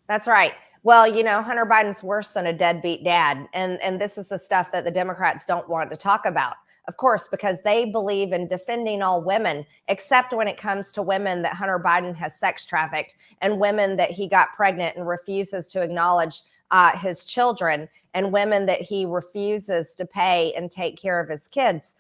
That's right. Well, Hunter Biden's worse than a deadbeat dad. And this is the stuff that the Democrats don't want to talk about, of course, because they believe in defending all women, except when it comes to women that Hunter Biden has sex trafficked and women that he got pregnant and refuses to acknowledge his children, and women that he refuses to pay and take care of his kids.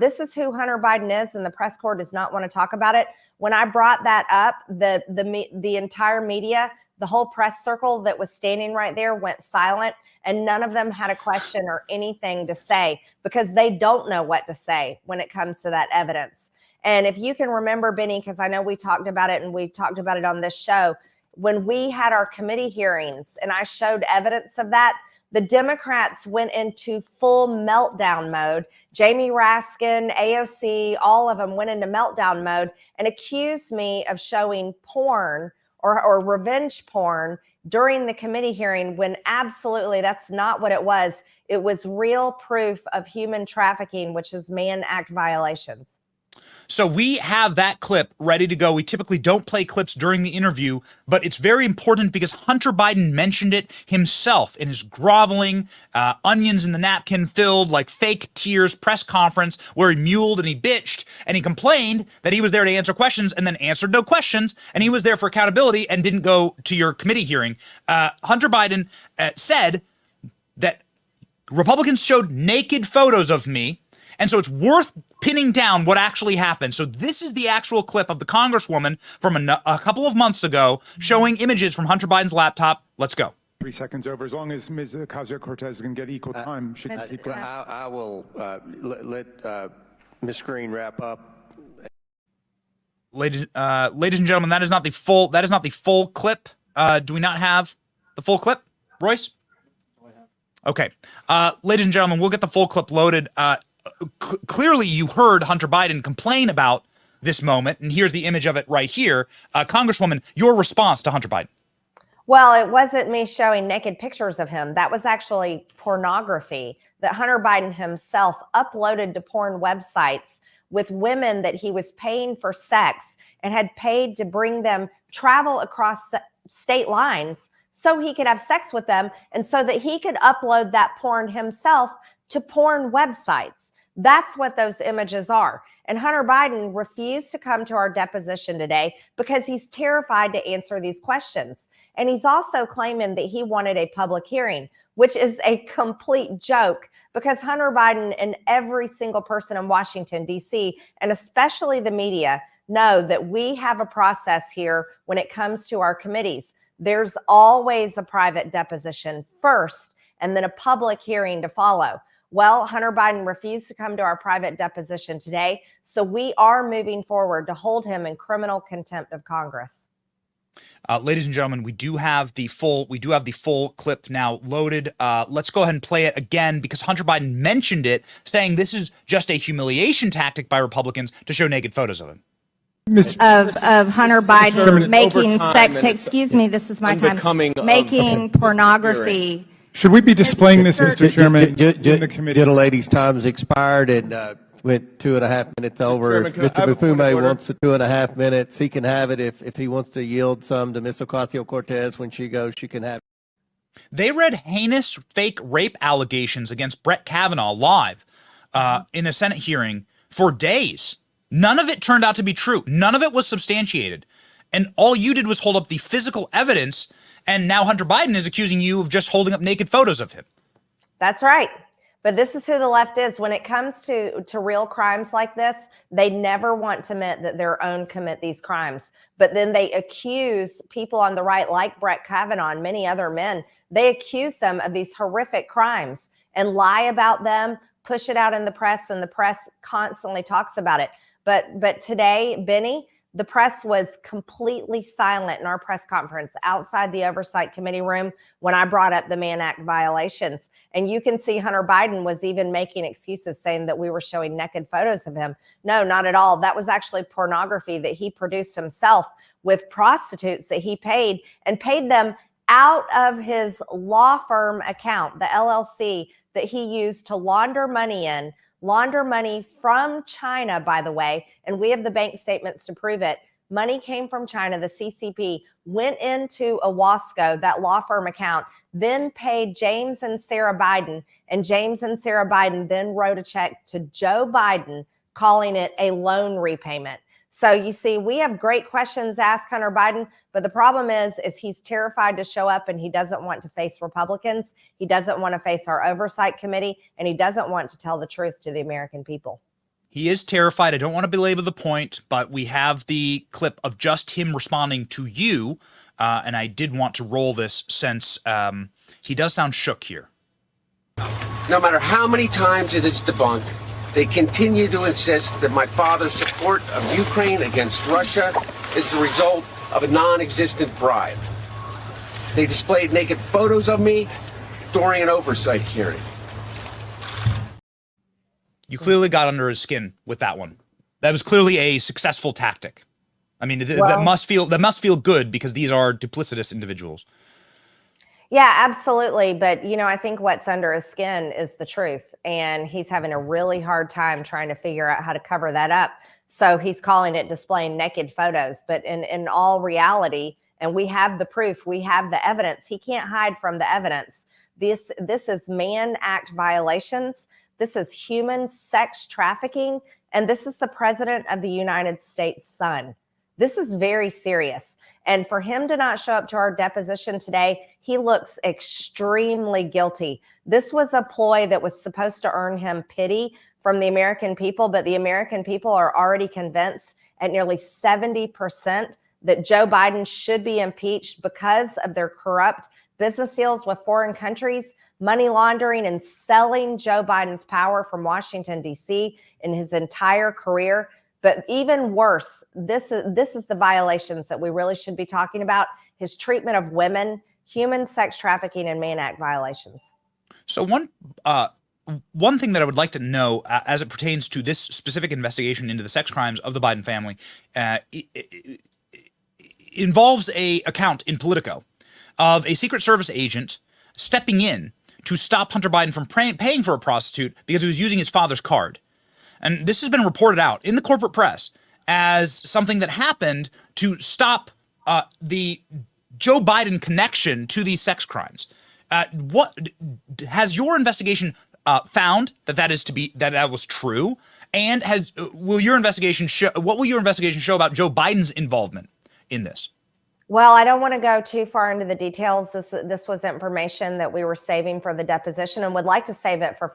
This is who Hunter Biden is, and the press corps does not want to talk about it. When I brought that up, the entire media, the whole press circle that was standing right there went silent, and none of them had a question or anything to say because they don't know what to say when it comes to that evidence. And if you can remember, Benny, because I know we talked about it and we talked about it on this show, when we had our committee hearings and I showed evidence of that, the Democrats went into full meltdown mode. Jamie Raskin, AOC, all of them went into meltdown mode and accused me of showing porn or revenge porn during the committee hearing, when absolutely that's not what it was. It was real proof of human trafficking, which is Mann Act violations. So we have that clip ready to go. We typically don't play clips during the interview, but it's very important because Hunter Biden mentioned it himself in his groveling, onions in the napkin filled like fake tears press conference where he mewled and he bitched and he complained that he was there to answer questions and then answered no questions. And he was there for accountability and didn't go to your committee hearing. Hunter Biden said that Republicans showed naked photos of me. And so it's worth pinning down what actually happened. So this is the actual clip of the Congresswoman from a couple of months ago showing images from Hunter Biden's laptop. Let's go. 3 seconds over. As long as Ms. Ocasio-Cortez can get equal time, she can keep going. I will let Ms. Greene wrap up. Ladies and gentlemen, that is not the full clip. Do we not have the full clip, Royce? Okay. Ladies and gentlemen, we'll get the full clip loaded. Clearly, you heard Hunter Biden complain about this moment, and here's the image of it right here. Congresswoman, your response to Hunter Biden. Well, it wasn't me showing naked pictures of him. That was actually pornography that Hunter Biden himself uploaded to porn websites with women that he was paying for sex and had paid to bring them travel across state lines so he could have sex with them and so that he could upload that porn himself to porn websites. That's what those images are. And Hunter Biden refused to come to our deposition today because he's terrified to answer these questions. And he's also claiming that he wanted a public hearing, which is a complete joke because Hunter Biden and every single person in Washington, D.C., and especially the media, know that we have a process here when it comes to our committees. There's always a private deposition first and then a public hearing to follow. Well, Hunter Biden refused to come to our private deposition today, so we are moving forward to hold him in criminal contempt of Congress. Ladies and gentlemen, we do have the full clip now loaded. Let's go ahead and play it again because Hunter Biden mentioned it, saying this is just a humiliation tactic by Republicans to show naked photos of him. Of Hunter Biden making sex, excuse me, this is my time, making pornography. Should we be displaying this, Mr. Chairman, in the committee? The lady's time's expired and went 2.5 minutes over. If Mr. Bufume wants the 2.5 minutes, he can have it. If he wants to yield some to Ms. Ocasio-Cortez when she goes, she can have it. They read heinous fake rape allegations against Brett Kavanaugh live in a Senate hearing for days. None of it turned out to be true. None of it was substantiated. And all you did was hold up the physical evidence. And now Hunter Biden is accusing you of just holding up naked photos of him. That's right. But this is who the left is. When it comes to real crimes like this, they never want to admit that their own commit these crimes. But then they accuse people on the right, like Brett Kavanaugh and many other men, they accuse them of these horrific crimes and lie about them, push it out in the press, and the press constantly talks about it. But today, Benny, the press was completely silent in our press conference outside the Oversight Committee room when I brought up the Mann Act violations. And you can see Hunter Biden was even making excuses saying that we were showing naked photos of him. No, not at all. That was actually pornography that he produced himself with prostitutes that he paid and paid them out of his law firm account, the LLC that he used to launder money from China, by the way, and we have the bank statements to prove it. Money came from China. The CCP went into a Wasco, that law firm account, then paid James and Sarah Biden, and James and Sarah Biden then wrote a check to Joe Biden, calling it a loan repayment. So you see, we have great questions to ask Hunter Biden, but the problem is he's terrified to show up and he doesn't want to face Republicans. He doesn't want to face our Oversight Committee, and he doesn't want to tell the truth to the American people. He is terrified. I don't want to belabor the point, but we have the clip of just him responding to you, and I did want to roll this since he does sound shook here. No matter how many times it is debunked, they continue to insist that my father's support of Ukraine against Russia is the result of a non-existent bribe. They displayed naked photos of me during an oversight hearing. You clearly got under his skin with that one. That was clearly a successful tactic. I mean, that must feel good because these are duplicitous individuals. Yeah, absolutely. But, I think what's under his skin is the truth. And he's having a really hard time trying to figure out how to cover that up. So he's calling it displaying naked photos. But in all reality, and we have the proof, we have the evidence, he can't hide from the evidence. This is Mann Act violations. This is human sex trafficking. And this is the president of the United States' son. This is very serious. And for him to not show up to our deposition today, he looks extremely guilty. This was a ploy that was supposed to earn him pity from the American people, but the American people are already convinced at nearly 70% that Joe Biden should be impeached because of their corrupt business deals with foreign countries, money laundering, and selling Joe Biden's power from Washington, D.C. in his entire career. But even worse, this is the violations that we really should be talking about: his treatment of women, human sex trafficking, and Mann Act violations. So one thing that I would like to know as it pertains to this specific investigation into the sex crimes of the Biden family involves a account in Politico of a Secret Service agent stepping in to stop Hunter Biden from paying for a prostitute because he was using his father's card. And this has been reported out in the corporate press as something that happened to stop the Joe Biden connection to these sex crimes. What has your investigation found that was true? And will your investigation show? What will your investigation show about Joe Biden's involvement in this? Well, I don't want to go too far into the details. This was information that we were saving for the deposition and would like to save it for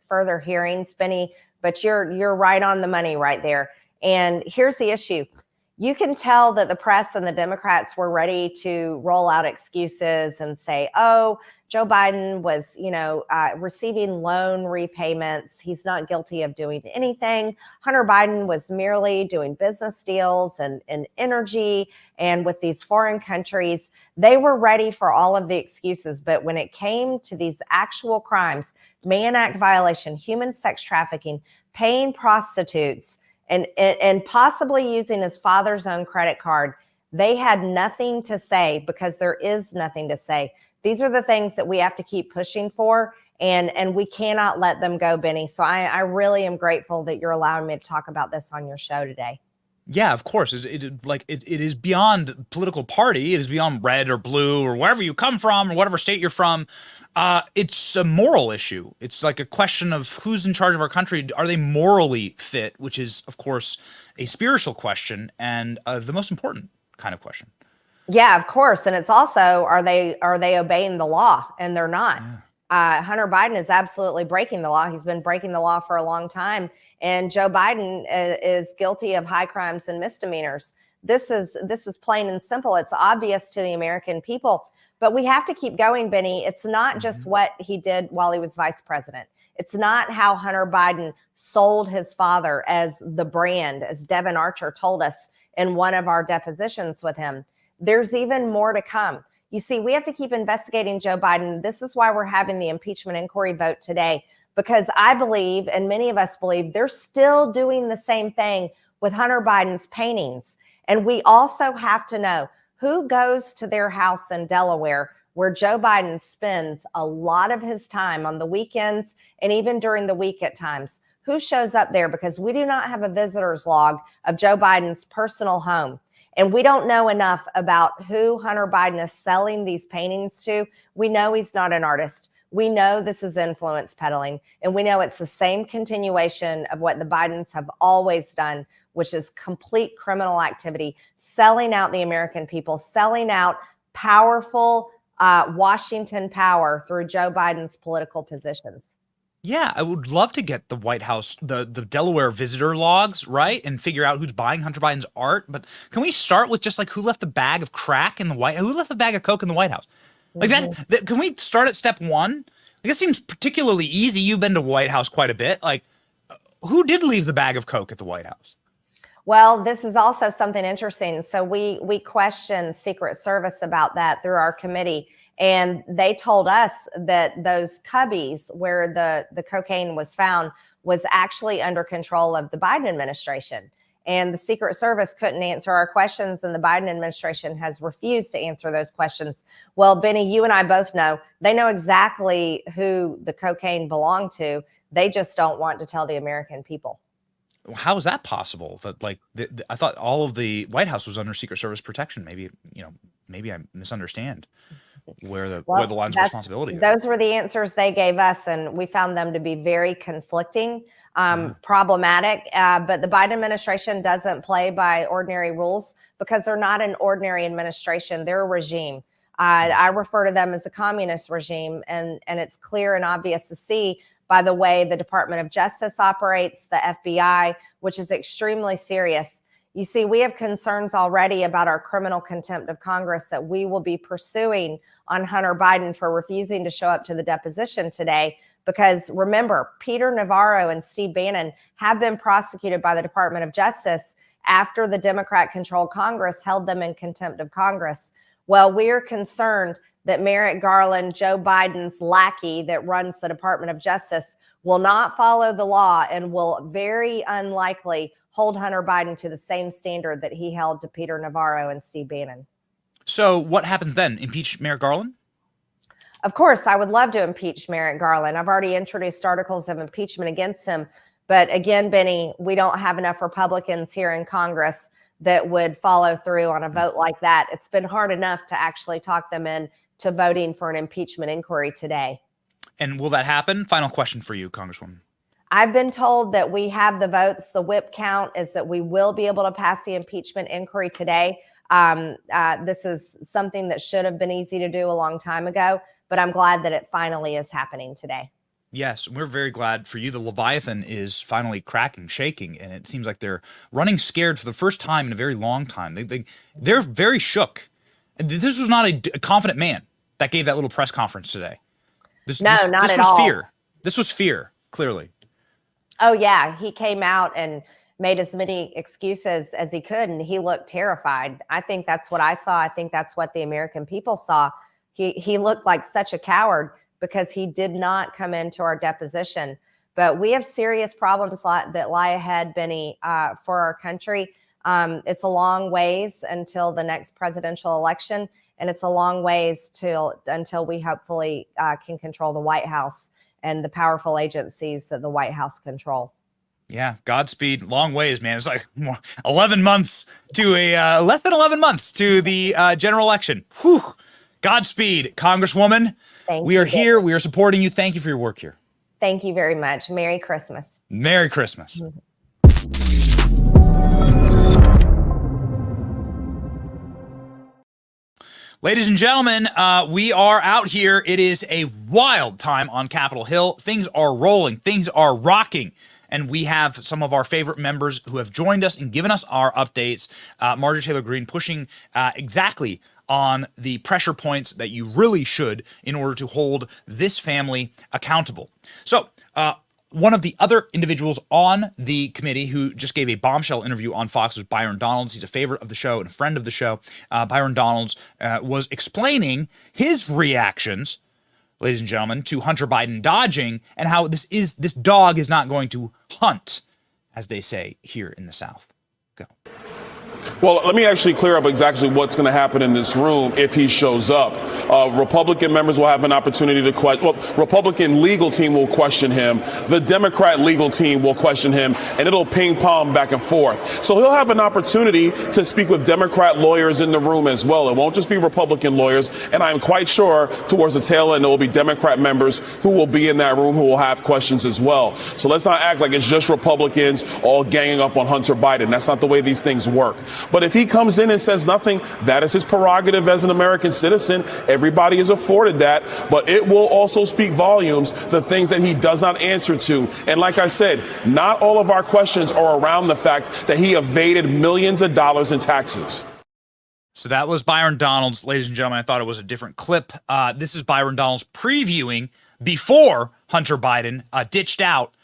further hearings, Benny. But you're right on the money right there. And here's the issue. You can tell that the press and the Democrats were ready to roll out excuses and say, oh, Joe Biden was, receiving loan repayments. He's not guilty of doing anything. Hunter Biden was merely doing business deals and energy and with these foreign countries. They were ready for all of the excuses. But when it came to these actual crimes, Mann Act violation, human sex trafficking, paying prostitutes, and possibly using his father's own credit card, they had nothing to say because there is nothing to say. These are the things that we have to keep pushing for, and we cannot let them go, Benny. So I really am grateful that you're allowing me to talk about this on your show today. Yeah, of course. It is beyond political party. It is beyond red or blue or wherever you come from or whatever state you're from. It's a moral issue. It's like a question of who's in charge of our country. Are they morally fit? Which is, of course, a spiritual question and the most important kind of question. Yeah, of course. And it's also, are they obeying the law? And they're not. Yeah. Hunter Biden is absolutely breaking the law. He's been breaking the law for a long time. And Joe Biden is guilty of high crimes and misdemeanors. This is plain and simple. It's obvious to the American people. But we have to keep going, Benny. It's not just what he did while he was vice president. It's not how Hunter Biden sold his father as the brand, as Devin Archer told us in one of our depositions with him. There's even more to come. You see, we have to keep investigating Joe Biden. This is why we're having the impeachment inquiry vote today, because I believe, and many of us believe, they're still doing the same thing with Hunter Biden's paintings. And we also have to know who goes to their house in Delaware, where Joe Biden spends a lot of his time on the weekends and even during the week at times. Who shows up there? Because we do not have a visitor's log of Joe Biden's personal home. And we don't know enough about who Hunter Biden is selling these paintings to. We know he's not an artist. We know this is influence peddling. And we know it's the same continuation of what the Bidens have always done, which is complete criminal activity, selling out the American people, selling out powerful Washington power through Joe Biden's political positions. Yeah, I would love to get the White House, the Delaware visitor logs, right? And figure out who's buying Hunter Biden's art. But can we start with just like who left the bag of crack in the White House? Who left the bag of coke in the White House? Like that can we start at step one? Like, it seems particularly easy. You've been to White House quite a bit. Like, who did leave the bag of coke at the White House? Well, this is also something interesting. So we questioned Secret Service about that through our committee. And they told us that those cubbies where the cocaine was found was actually under control of the Biden administration. And the Secret Service couldn't answer our questions, and the Biden administration has refused to answer those questions. Well, Benny, you and I both know they know exactly who the cocaine belonged to. They just don't want to tell the American people. How is that possible? That I thought all of the White House was under Secret Service protection. Maybe I misunderstand where the lines of responsibility are. Those were the answers they gave us, and we found them to be very conflicting. problematic. But the Biden administration doesn't play by ordinary rules because they're not an ordinary administration. They're a regime. I refer to them as a communist regime, and it's clear and obvious to see by the way the Department of Justice operates, the FBI, which is extremely serious. You see, we have concerns already about our criminal contempt of Congress that we will be pursuing on Hunter Biden for refusing to show up to the deposition today. Because remember, Peter Navarro and Steve Bannon have been prosecuted by the Department of Justice after the Democrat-controlled Congress held them in contempt of Congress. Well, we're concerned that Merrick Garland, Joe Biden's lackey that runs the Department of Justice, will not follow the law and will very unlikely hold Hunter Biden to the same standard that he held to Peter Navarro and Steve Bannon. So what happens then? Impeach Merrick Garland? Of course, I would love to impeach Merrick Garland. I've already introduced articles of impeachment against him. But again, Benny, we don't have enough Republicans here in Congress that would follow through on a vote like that. It's been hard enough to actually talk them in to voting for an impeachment inquiry today. And will that happen? Final question for you, Congresswoman. I've been told that we have the votes. The whip count is that we will be able to pass the impeachment inquiry today. This is something that should have been easy to do a long time ago, but I'm glad that it finally is happening today. Yes, we're very glad for you. The Leviathan is finally cracking, shaking, and it seems like they're running scared for the first time in a very long time. They're very shook. This was not a confident man that gave that little press conference today. Not at all. Fear. This was fear, clearly. Oh, yeah. He came out and made as many excuses as he could, and he looked terrified. I think that's what I saw. I think that's what the American people saw. He looked like such a coward because he did not come into our deposition. But we have serious problems that lie ahead, Benny, for our country. It's a long ways until the next presidential election, and it's a long ways until we hopefully can control the White House and the powerful agencies that the White House control. Yeah, Godspeed. Long ways, man. It's like 11 months to less than 11 months to the general election. Whew. Godspeed, Congresswoman. We are here. We are supporting you. Thank you for your work here. Thank you very much. Merry Christmas. Merry Christmas. Ladies and gentlemen, we are out here. It is a wild time on Capitol Hill. Things are rolling. Things are rocking. And we have some of our favorite members who have joined us and given us our updates. Marjorie Taylor Greene pushing exactly on the pressure points that you really should in order to hold this family accountable. So one of the other individuals on the committee who just gave a bombshell interview on Fox was Byron Donalds. He's a favorite of the show and a friend of the show. Byron Donalds was explaining his reactions, ladies and gentlemen, to Hunter Biden dodging and how this dog is not going to hunt, as they say here in the South. Go. Well, let me actually clear up exactly what's going to happen in this room if he shows up. Republican members will have an opportunity to question. Well, Republican legal team will question him. The Democrat legal team will question him, and it'll ping pong back and forth. So he'll have an opportunity to speak with Democrat lawyers in the room as well. It won't just be Republican lawyers, and I'm quite sure towards the tail end there will be Democrat members who will be in that room who will have questions as well. So let's not act like it's just Republicans all ganging up on Hunter Biden. That's not the way these things work. But if he comes in and says nothing, that is his prerogative as an American citizen. Everybody is afforded that. But it will also speak volumes, the things that he does not answer to. And like I said, not all of our questions are around the fact that he evaded millions of dollars in taxes. So that was Byron Donalds. Ladies and gentlemen, I thought it was a different clip. This is Byron Donalds previewing before Hunter Biden ditched out.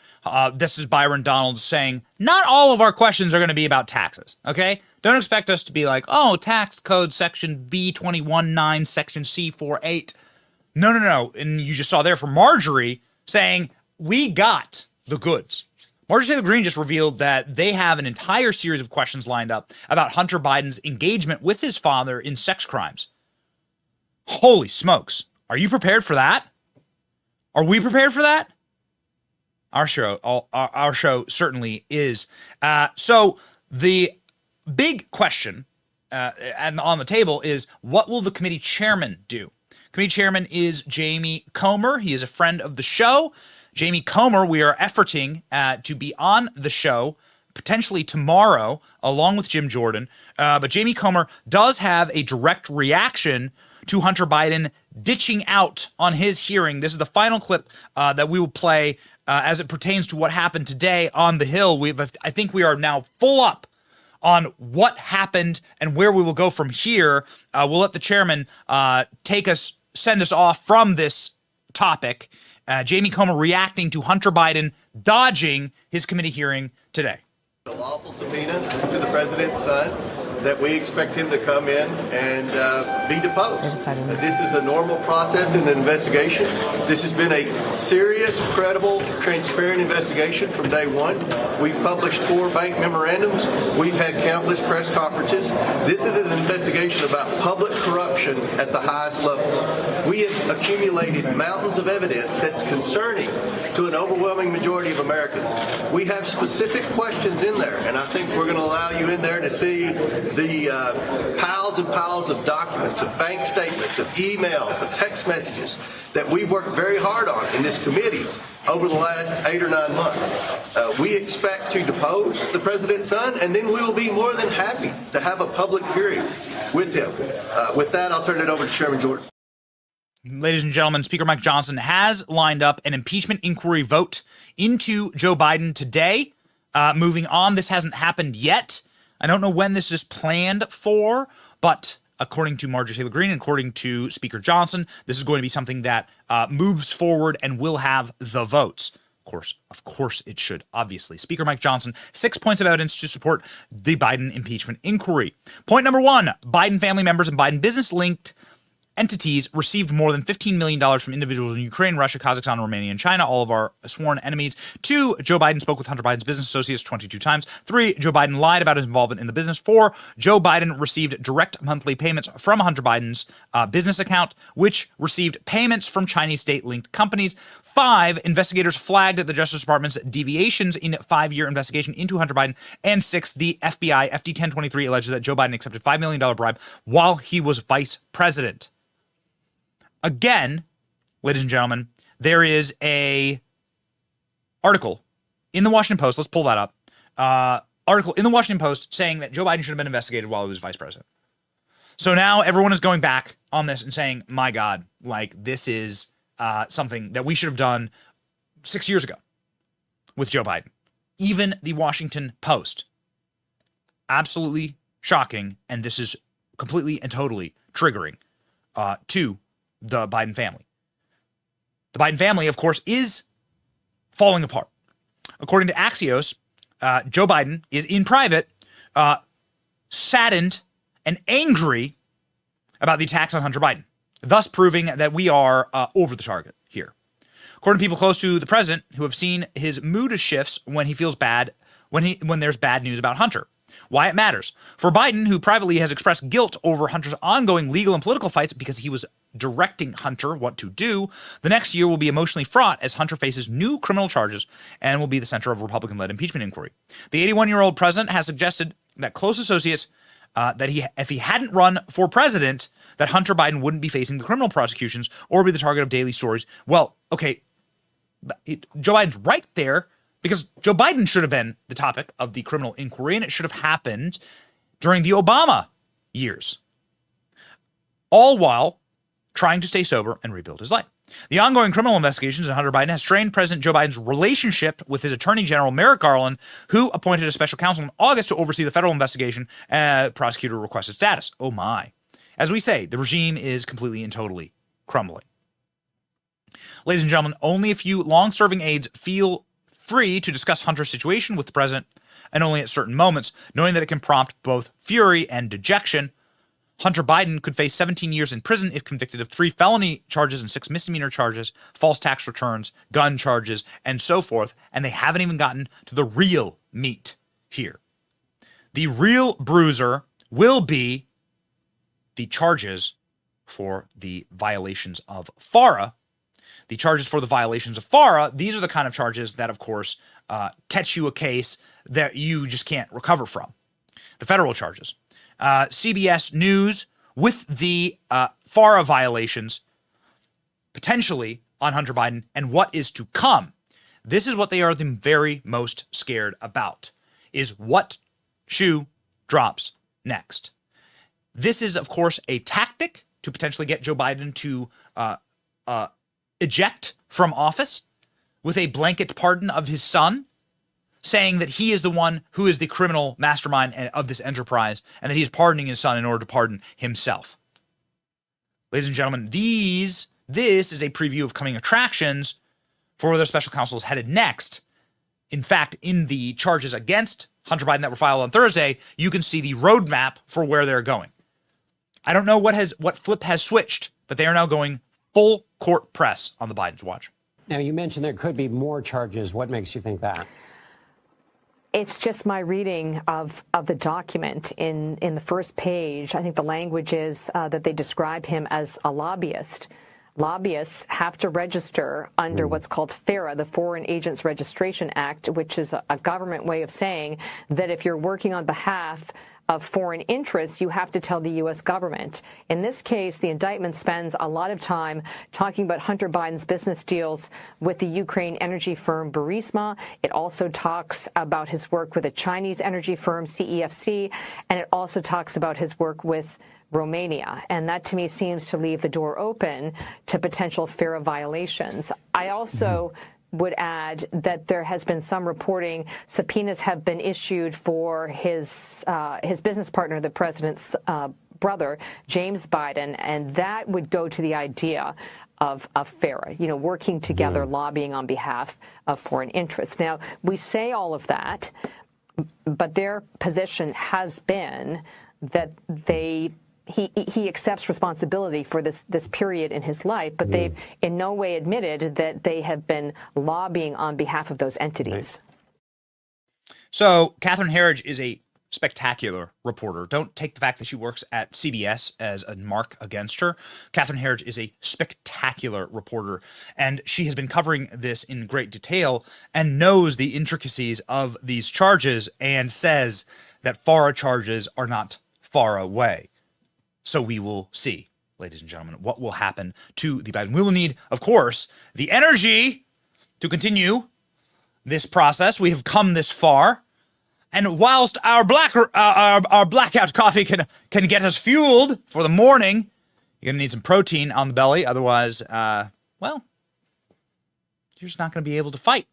This is Byron Donalds saying, not all of our questions are going to be about taxes, okay? Don't expect us to be like, oh, tax code section B219, section C48. No. And you just saw there from Marjorie saying, we got the goods. Marjorie Taylor Greene just revealed that they have an entire series of questions lined up about Hunter Biden's engagement with his father in sex crimes. Holy smokes. Are you prepared for that? Are we prepared for that? Our show certainly is. So the big question and on the table is, what will the committee chairman do? Committee chairman is Jamie Comer. He is a friend of the show. Jamie Comer, we are efforting to be on the show potentially tomorrow, along with Jim Jordan. But Jamie Comer does have a direct reaction to Hunter Biden ditching out on his hearing. This is the final clip that we will play as it pertains to what happened today on the Hill. I think we are now full up on what happened and where we will go from here. We'll let the chairman send us off from this topic. Jamie Comer reacting to Hunter Biden dodging his committee hearing today. A lawful subpoena to the president's son that we expect him to come in and be deposed. This is a normal process in an investigation. This has been a serious, credible, transparent investigation from day one. We've published 4 bank memorandums. We've had countless press conferences. This is an investigation about public corruption at the highest levels. We have accumulated mountains of evidence that's concerning to an overwhelming majority of Americans. We have specific questions in there, and I think we're going to allow you in there to see the piles and piles of documents, of bank statements, of emails, of text messages that we've worked very hard on in this committee over the last 8 or 9 months. We expect to depose the president's son, and then we will be more than happy to have a public hearing with him. With that, I'll turn it over to Chairman Jordan. Ladies and gentlemen, Speaker Mike Johnson has lined up an impeachment inquiry vote into Joe Biden today. Moving on, this hasn't happened yet. I don't know when this is planned for, but according to Marjorie Taylor Greene and according to Speaker Johnson, this is going to be something that moves forward and will have the votes. Of course it should, obviously. Speaker Mike Johnson, 6 points of evidence to support the Biden impeachment inquiry. Point number 1, Biden family members and Biden business-linked entities received more than $15 million from individuals in Ukraine, Russia, Kazakhstan, Romania, and China, all of our sworn enemies. 2, Joe Biden spoke with Hunter Biden's business associates 22 times. 3, Joe Biden lied about his involvement in the business. 4, Joe Biden received direct monthly payments from Hunter Biden's business account, which received payments from Chinese state-linked companies. 5, investigators flagged the Justice Department's deviations in 5-year investigation into Hunter Biden. And 6, the FBI, FD 1023, alleges that Joe Biden accepted $5 million bribe while he was vice president. Again, ladies and gentlemen, there is a article in the Washington Post. Let's pull that up. Article in the Washington Post saying that Joe Biden should have been investigated while he was vice president. So now everyone is going back on this and saying, my God, like this is something that we should have done 6 years ago with Joe Biden. Even the Washington Post. Absolutely shocking. And this is completely and totally triggering to the Biden family. The Biden family, of course, is falling apart. According to Axios, Joe Biden is in private saddened and angry about the attacks on Hunter Biden, thus proving that we are over the target here. According to people close to the president who have seen his mood shifts when he feels bad, when there's bad news about Hunter. Why it matters. For Biden, who privately has expressed guilt over Hunter's ongoing legal and political fights because he was directing Hunter what to do, the next year will be emotionally fraught as Hunter faces new criminal charges and will be the center of a Republican-led impeachment inquiry. The 81-year-old president has suggested that close associates if he hadn't run for president, that Hunter Biden wouldn't be facing the criminal prosecutions or be the target of daily stories. Well, okay, Joe Biden's right there, because Joe Biden should have been the topic of the criminal inquiry, and it should have happened during the Obama years, all while trying to stay sober and rebuild his life. The ongoing criminal investigations into Hunter Biden has strained President Joe Biden's relationship with his Attorney General Merrick Garland, who appointed a special counsel in August to oversee the federal investigation. Prosecutor requested status. Oh my. As we say, the regime is completely and totally crumbling. Ladies and gentlemen, only a few long-serving aides feel free to discuss Hunter's situation with the president, and only at certain moments, knowing that it can prompt both fury and dejection. Hunter Biden could face 17 years in prison if convicted of 3 felony charges and 6 misdemeanor charges, false tax returns, gun charges, and so forth, and they haven't even gotten to the real meat here. The real bruiser will be the charges for the violations of FARA. The charges for the violations of FARA, these are the kind of charges that, of course, catch you a case that you just can't recover from. The federal charges. CBS News with the FARA violations potentially on Hunter Biden and what is to come. This is what they are the very most scared about, is what shoe drops next. This is, of course, a tactic to potentially get Joe Biden to eject from office with a blanket pardon of his son, saying that he is the one who is the criminal mastermind of this enterprise and that he is pardoning his son in order to pardon himself. Ladies and gentlemen, this is a preview of coming attractions for where the special counsel is headed next. In fact, in the charges against Hunter Biden that were filed on Thursday, you can see the roadmap for where they're going. I don't know what flip has switched, but they are now going full court press on the Biden's watch. Now, you mentioned there could be more charges. What makes you think that? It's just my reading of the document in the first page. I think the language is that they describe him as a lobbyist. Lobbyists have to register under what's called FARA, the Foreign Agents Registration Act, which is a government way of saying that if you're working on behalf of foreign interests, you have to tell the U.S. government. In this case, the indictment spends a lot of time talking about Hunter Biden's business deals with the Ukraine energy firm Burisma. It also talks about his work with a Chinese energy firm, CEFC, and it also talks about his work with Romania. And that, to me, seems to leave the door open to potential FARA violations. I also would add that there has been some reporting subpoenas have been issued for his business partner, the president's brother, James Biden, and that would go to the idea of FARA, working together, lobbying on behalf of foreign interests. Now, we say all of that, but their position has been that he accepts responsibility for this period in his life, but they've in no way admitted that they have been lobbying on behalf of those entities. So Catherine Herridge is a spectacular reporter. Don't take the fact that she works at CBS as a mark against her. Catherine Herridge is a spectacular reporter, and she has been covering this in great detail and knows the intricacies of these charges and says that FARA charges are not far away. So we will see, ladies and gentlemen, what will happen to the Biden. We will need, of course, the energy to continue this process. We have come this far. And whilst our blackout coffee can get us fueled for the morning, you're going to need some protein on the belly. Otherwise, well, you're just not going to be able to fight.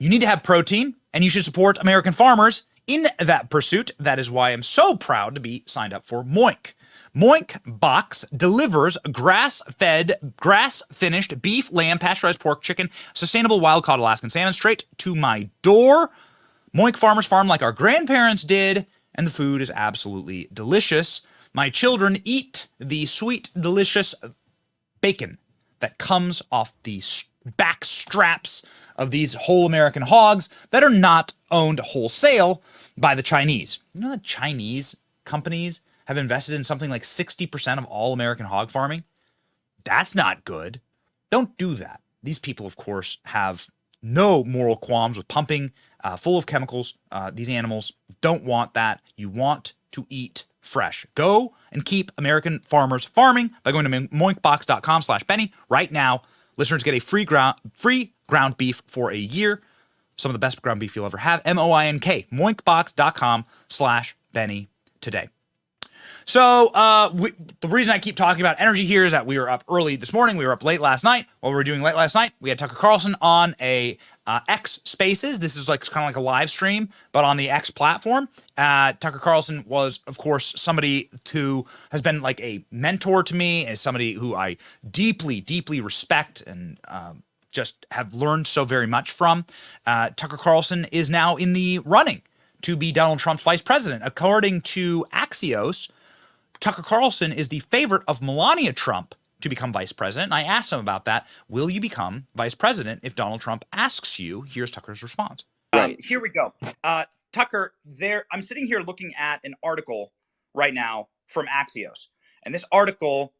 You need to have protein, and you should support American farmers in that pursuit. That is why I'm so proud to be signed up for Moink. Moink Box delivers grass-fed, grass-finished beef, lamb, pasteurized pork, chicken, sustainable wild-caught Alaskan salmon straight to my door. Moink farmers farm like our grandparents did, and the food is absolutely delicious. My children eat the sweet, delicious bacon that comes off the back straps of these whole American hogs that are not owned wholesale by the Chinese. You know that Chinese companies have invested in something like 60% of all American hog farming? That's not good. Don't do that. These people, of course, have no moral qualms with pumping full of chemicals. These animals don't want that. You want to eat fresh. Go and keep American farmers farming by going to moinkbox.com/Benny right now. Listeners get a free ground beef for a year. Some of the best ground beef you'll ever have. MOINK, moinkbox.com/Benny today. So the reason I keep talking about energy here is that we were up early this morning. We were up late last night. What we were doing late last night, we had Tucker Carlson on a X Spaces. This is kind of like a live stream, but on the X platform. Tucker Carlson was, of course, somebody who has been like a mentor to me, as somebody who I deeply, deeply respect and just have learned so very much from. Tucker Carlson is now in the running to be Donald Trump's vice president. According to Axios, Tucker Carlson is the favorite of Melania Trump to become vice president. And I asked him about that. Will you become vice president if Donald Trump asks you? Here's Tucker's response. Here we go. Tucker, I'm sitting here looking at an article right now from Axios. And this article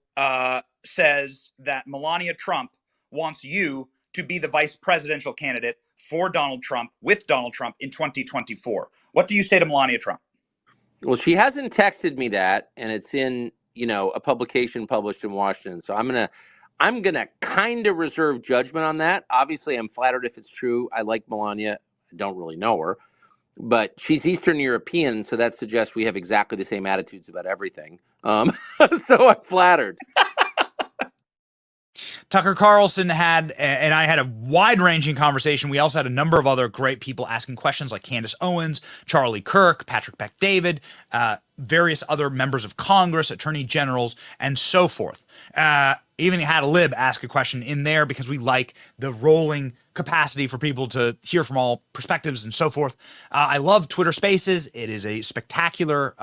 says that Melania Trump wants you to be the vice presidential candidate for Donald Trump, with Donald Trump in 2024. What do you say to Melania Trump? Well, she hasn't texted me that, and it's in, a publication published in Washington. So I'm I'm going to kind of reserve judgment on that. Obviously, I'm flattered if it's true. I like Melania. I don't really know her, but she's Eastern European, so that suggests we have exactly the same attitudes about everything. So I'm flattered. Tucker Carlson and I had a wide-ranging conversation. We also had a number of other great people asking questions like Candace Owens, Charlie Kirk, Patrick Beck-David, various other members of Congress, attorney generals, and so forth. Even had a lib ask a question in there because we like the rolling capacity for people to hear from all perspectives and so forth. I love Twitter Spaces. It is a spectacular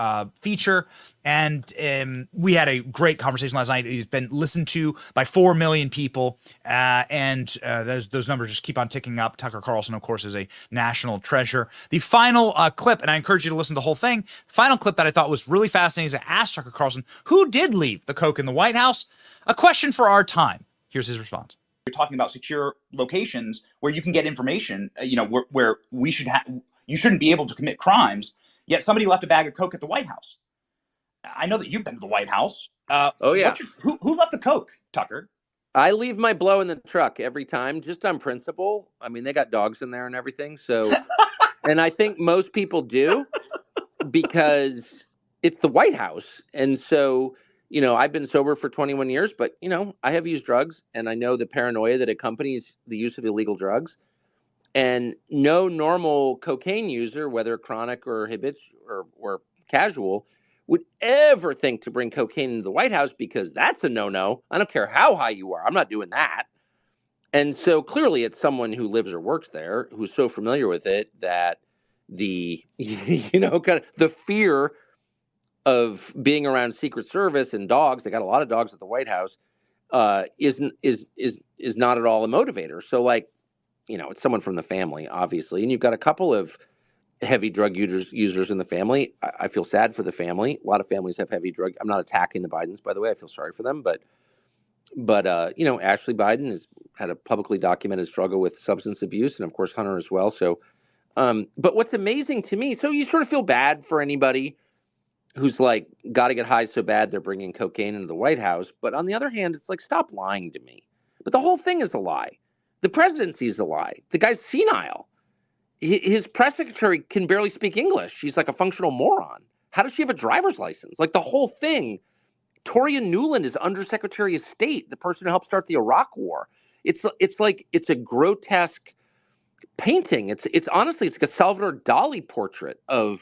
feature. And we had a great conversation last night. It's been listened to by 4 million people. Those numbers just keep on ticking up. Tucker Carlson, of course, is a national treasure. The final clip, and I encourage you to listen to the whole thing, the final clip that I thought was really fascinating is I asked Tucker Carlson, who did leave the coke in the White House? A question for our time. Here's his response. You're talking about secure locations where you can get information, where you shouldn't be able to commit crimes, yet somebody left a bag of coke at the White House. I know that you've been to the White House. Oh, yeah. Who left the coke, Tucker? I leave my blow in the truck every time, just on principle. I mean, they got dogs in there and everything. So, and I think most people do because it's the White House. And so, I've been sober for 21 years, but, I have used drugs, and I know the paranoia that accompanies the use of illegal drugs. And no normal cocaine user, whether chronic or habitual or casual, would ever think to bring cocaine into the White House because that's a no-no. I don't care how high you are. I'm not doing that. And so clearly it's someone who lives or works there who's so familiar with it that the, kind of the fear of being around Secret Service and dogs, they got a lot of dogs at the White House, is not at all a motivator. So it's someone from the family, obviously. And you've got a couple of heavy drug users in the family. I feel sad for the family. A lot of families have heavy drug. I'm not attacking the Bidens, by the way. I feel sorry for them. But Ashley Biden has had a publicly documented struggle with substance abuse, and of course Hunter as well. So, but what's amazing to me, so you sort of feel bad for anybody who's got to get high so bad they're bringing cocaine into the White House. But on the other hand, it's stop lying to me. But the whole thing is a lie. The presidency's a lie. The guy's senile. His press secretary can barely speak English. She's like a functional moron. How does she have a driver's license? The whole thing. Toria Nuland is Undersecretary of State, the person who helped start the Iraq War. It's a grotesque painting. It's honestly, it's like a Salvador Dali portrait of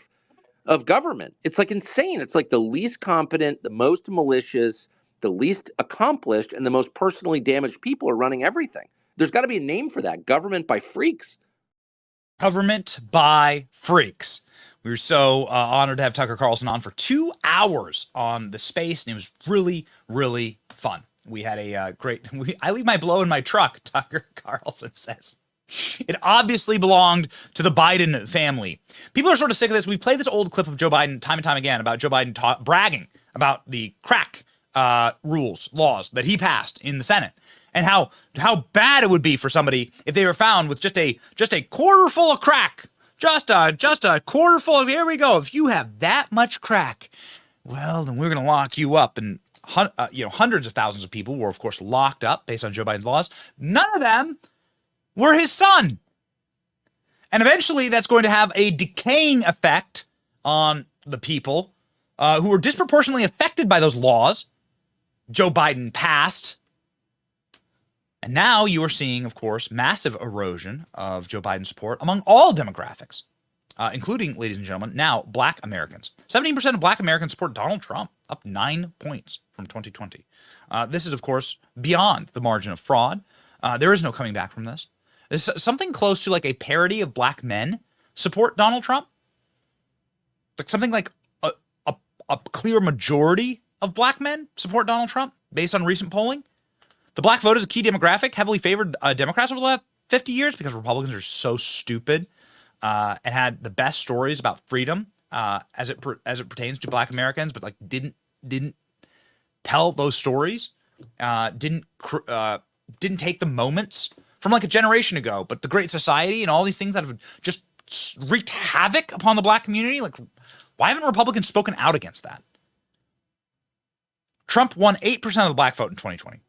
government. It's insane. It's the least competent, the most malicious, the least accomplished, and the most personally damaged people are running everything. There's got to be a name for that. Government by freaks. Government by freaks. We were so honored to have Tucker Carlson on for 2 hours on the space, and it was really, really fun. We had a I leave my blow in my truck, Tucker Carlson says. It obviously belonged to the Biden family. People are sort of sick of this. We played this old clip of Joe Biden time and time again about Joe Biden bragging about the crack laws that he passed in the Senate. And how bad it would be for somebody if they were found with just a quarter full of crack, just a quarter full of, here we go. If you have that much crack, well, then we're going to lock you up. And hundreds of thousands of people were, of course, locked up based on Joe Biden's laws. None of them were his son. And eventually that's going to have a decaying effect on the people who were disproportionately affected by those laws Joe Biden passed. And now you are seeing, of course, massive erosion of Joe Biden's support among all demographics, including, ladies and gentlemen, now Black Americans. 17% of Black Americans support Donald Trump, up 9 points from 2020. This is, of course, beyond the margin of fraud. There is no coming back from this. This is something close to a parity of Black men support Donald Trump. Something like a clear majority of Black men support Donald Trump based on recent polling. The Black vote is a key demographic, heavily favored Democrats over the last 50 years because Republicans are so stupid and had the best stories about freedom as it pertains to Black Americans, but didn't tell those stories, didn't take the moments from a generation ago. But the Great Society and all these things that have just wreaked havoc upon the Black community, why haven't Republicans spoken out against that? Trump won 8% of the Black vote in 2020.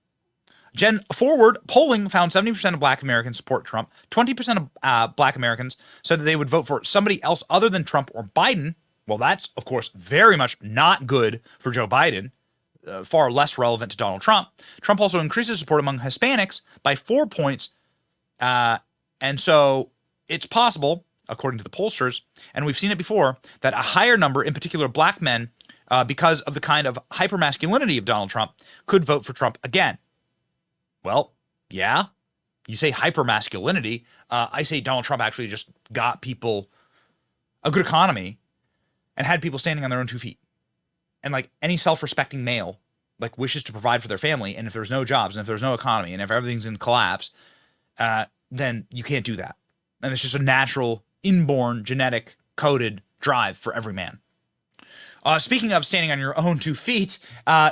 Forward polling found 70% of black Americans support Trump. 20% of black Americans said that they would vote for somebody else other than Trump or Biden. Well, that's, of course, very much not good for Joe Biden, far less relevant to Donald Trump. Trump also increases support among Hispanics by 4 points. And so it's possible, according to the pollsters, and we've seen it before, that a higher number, in particular black men, because of the kind of hypermasculinity of Donald Trump, could vote for Trump again. Well, yeah, you say hypermasculinity. I say Donald Trump actually just got people a good economy and had people standing on their own 2 feet. And like any self-respecting male, like wishes to provide for their family. And if there's no jobs and if there's no economy and if everything's in collapse, then you can't do that. And it's just a natural, inborn, genetic, coded drive for every man. Speaking of standing on your own 2 feet,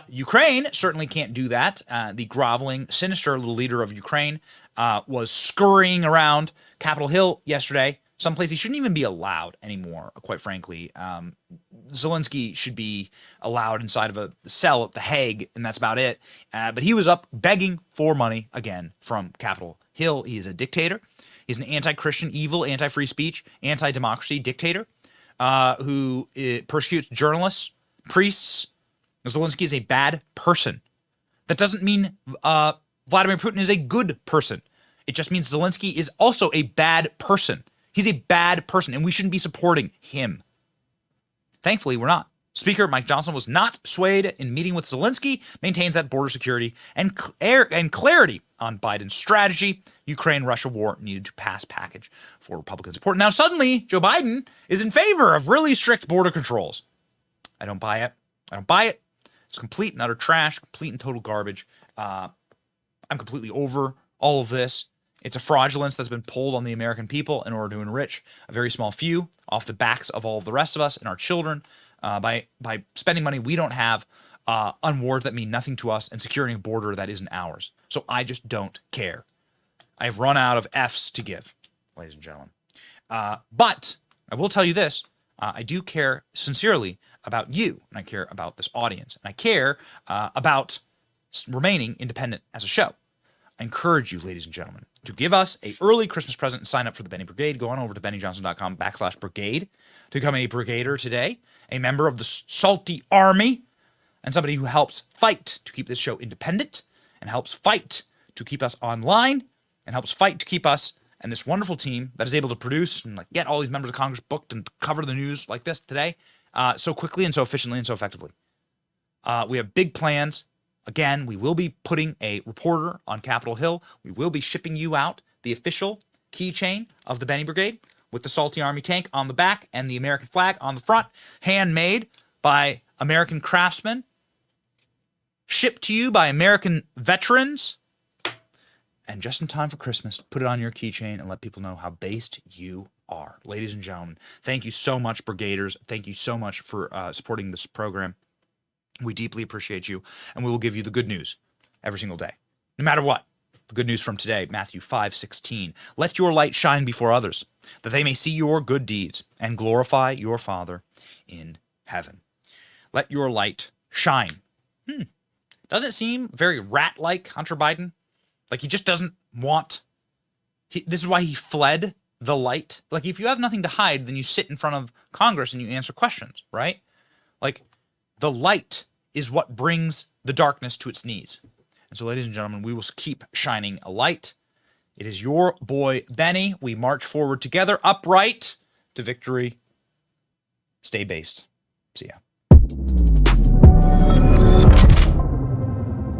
Ukraine certainly can't do that. The groveling, sinister little leader of Ukraine was scurrying around Capitol Hill yesterday, someplace he shouldn't even be allowed anymore, quite frankly. Zelensky should be allowed inside of a cell at The Hague, and that's about it. But he was up begging for money again from Capitol Hill. He is a dictator. He's an anti-Christian, evil, anti-free speech, anti-democracy dictator. Who persecutes journalists, priests. Zelensky is a bad person. That doesn't mean Vladimir Putin is a good person. It just means Zelensky is also a bad person. He's a bad person, and we shouldn't be supporting him. Thankfully, we're not. Speaker Mike Johnson was not swayed in meeting with Zelensky, maintains that border security and clarity on Biden's strategy. Ukraine-Russia war needed to pass package for Republican support. Now, suddenly, Joe Biden is in favor of really strict border controls. I don't buy it. I don't buy it. It's complete and utter trash, complete and total garbage. I'm completely over all of this. It's a fraudulence that's been pulled on the American people in order to enrich a very small few off the backs of all of the rest of us and our children. By spending money we don't have on wars that mean nothing to us and securing a border that isn't ours. So I just don't care. I've run out of F's to give, ladies and gentlemen. But I will tell you this. I do care sincerely about you, and I care about this audience, and I care about remaining independent as a show. I encourage you, ladies and gentlemen, to give us an early Christmas present and sign up for the Benny Brigade. Go on over to bennyjohnson.com/brigade to become a brigader today, a member of the Salty Army, and somebody who helps fight to keep this show independent and helps fight to keep us online and helps fight to keep us and this wonderful team that is able to produce and like get all these members of Congress booked and cover the news like this today so quickly and so efficiently and so effectively. We have big plans. Again, we will be putting a reporter on Capitol Hill. We will be shipping you out the official keychain of the Benny Brigade with the Salty Army tank on the back and the American flag on the front, handmade by American craftsmen, shipped to you by American veterans, and just in time for Christmas, put it on your keychain and let people know how based you are. Ladies and gentlemen, thank you so much, Brigaders. Thank you so much for supporting this program. We deeply appreciate you, and we will give you the good news every single day, no matter what. The good news from today, Matthew 5:16. Let your light shine before others, that they may see your good deeds and glorify your Father in heaven. Let your light shine. Doesn't it seem very rat-like, Hunter Biden? Like he just doesn't want... this is why he fled the light. Like if you have nothing to hide, then you sit in front of Congress and you answer questions, right? Like the light is what brings the darkness to its knees. And so, ladies and gentlemen, we will keep shining a light. It is your boy, Benny. We march forward together, upright to victory. Stay based. See ya.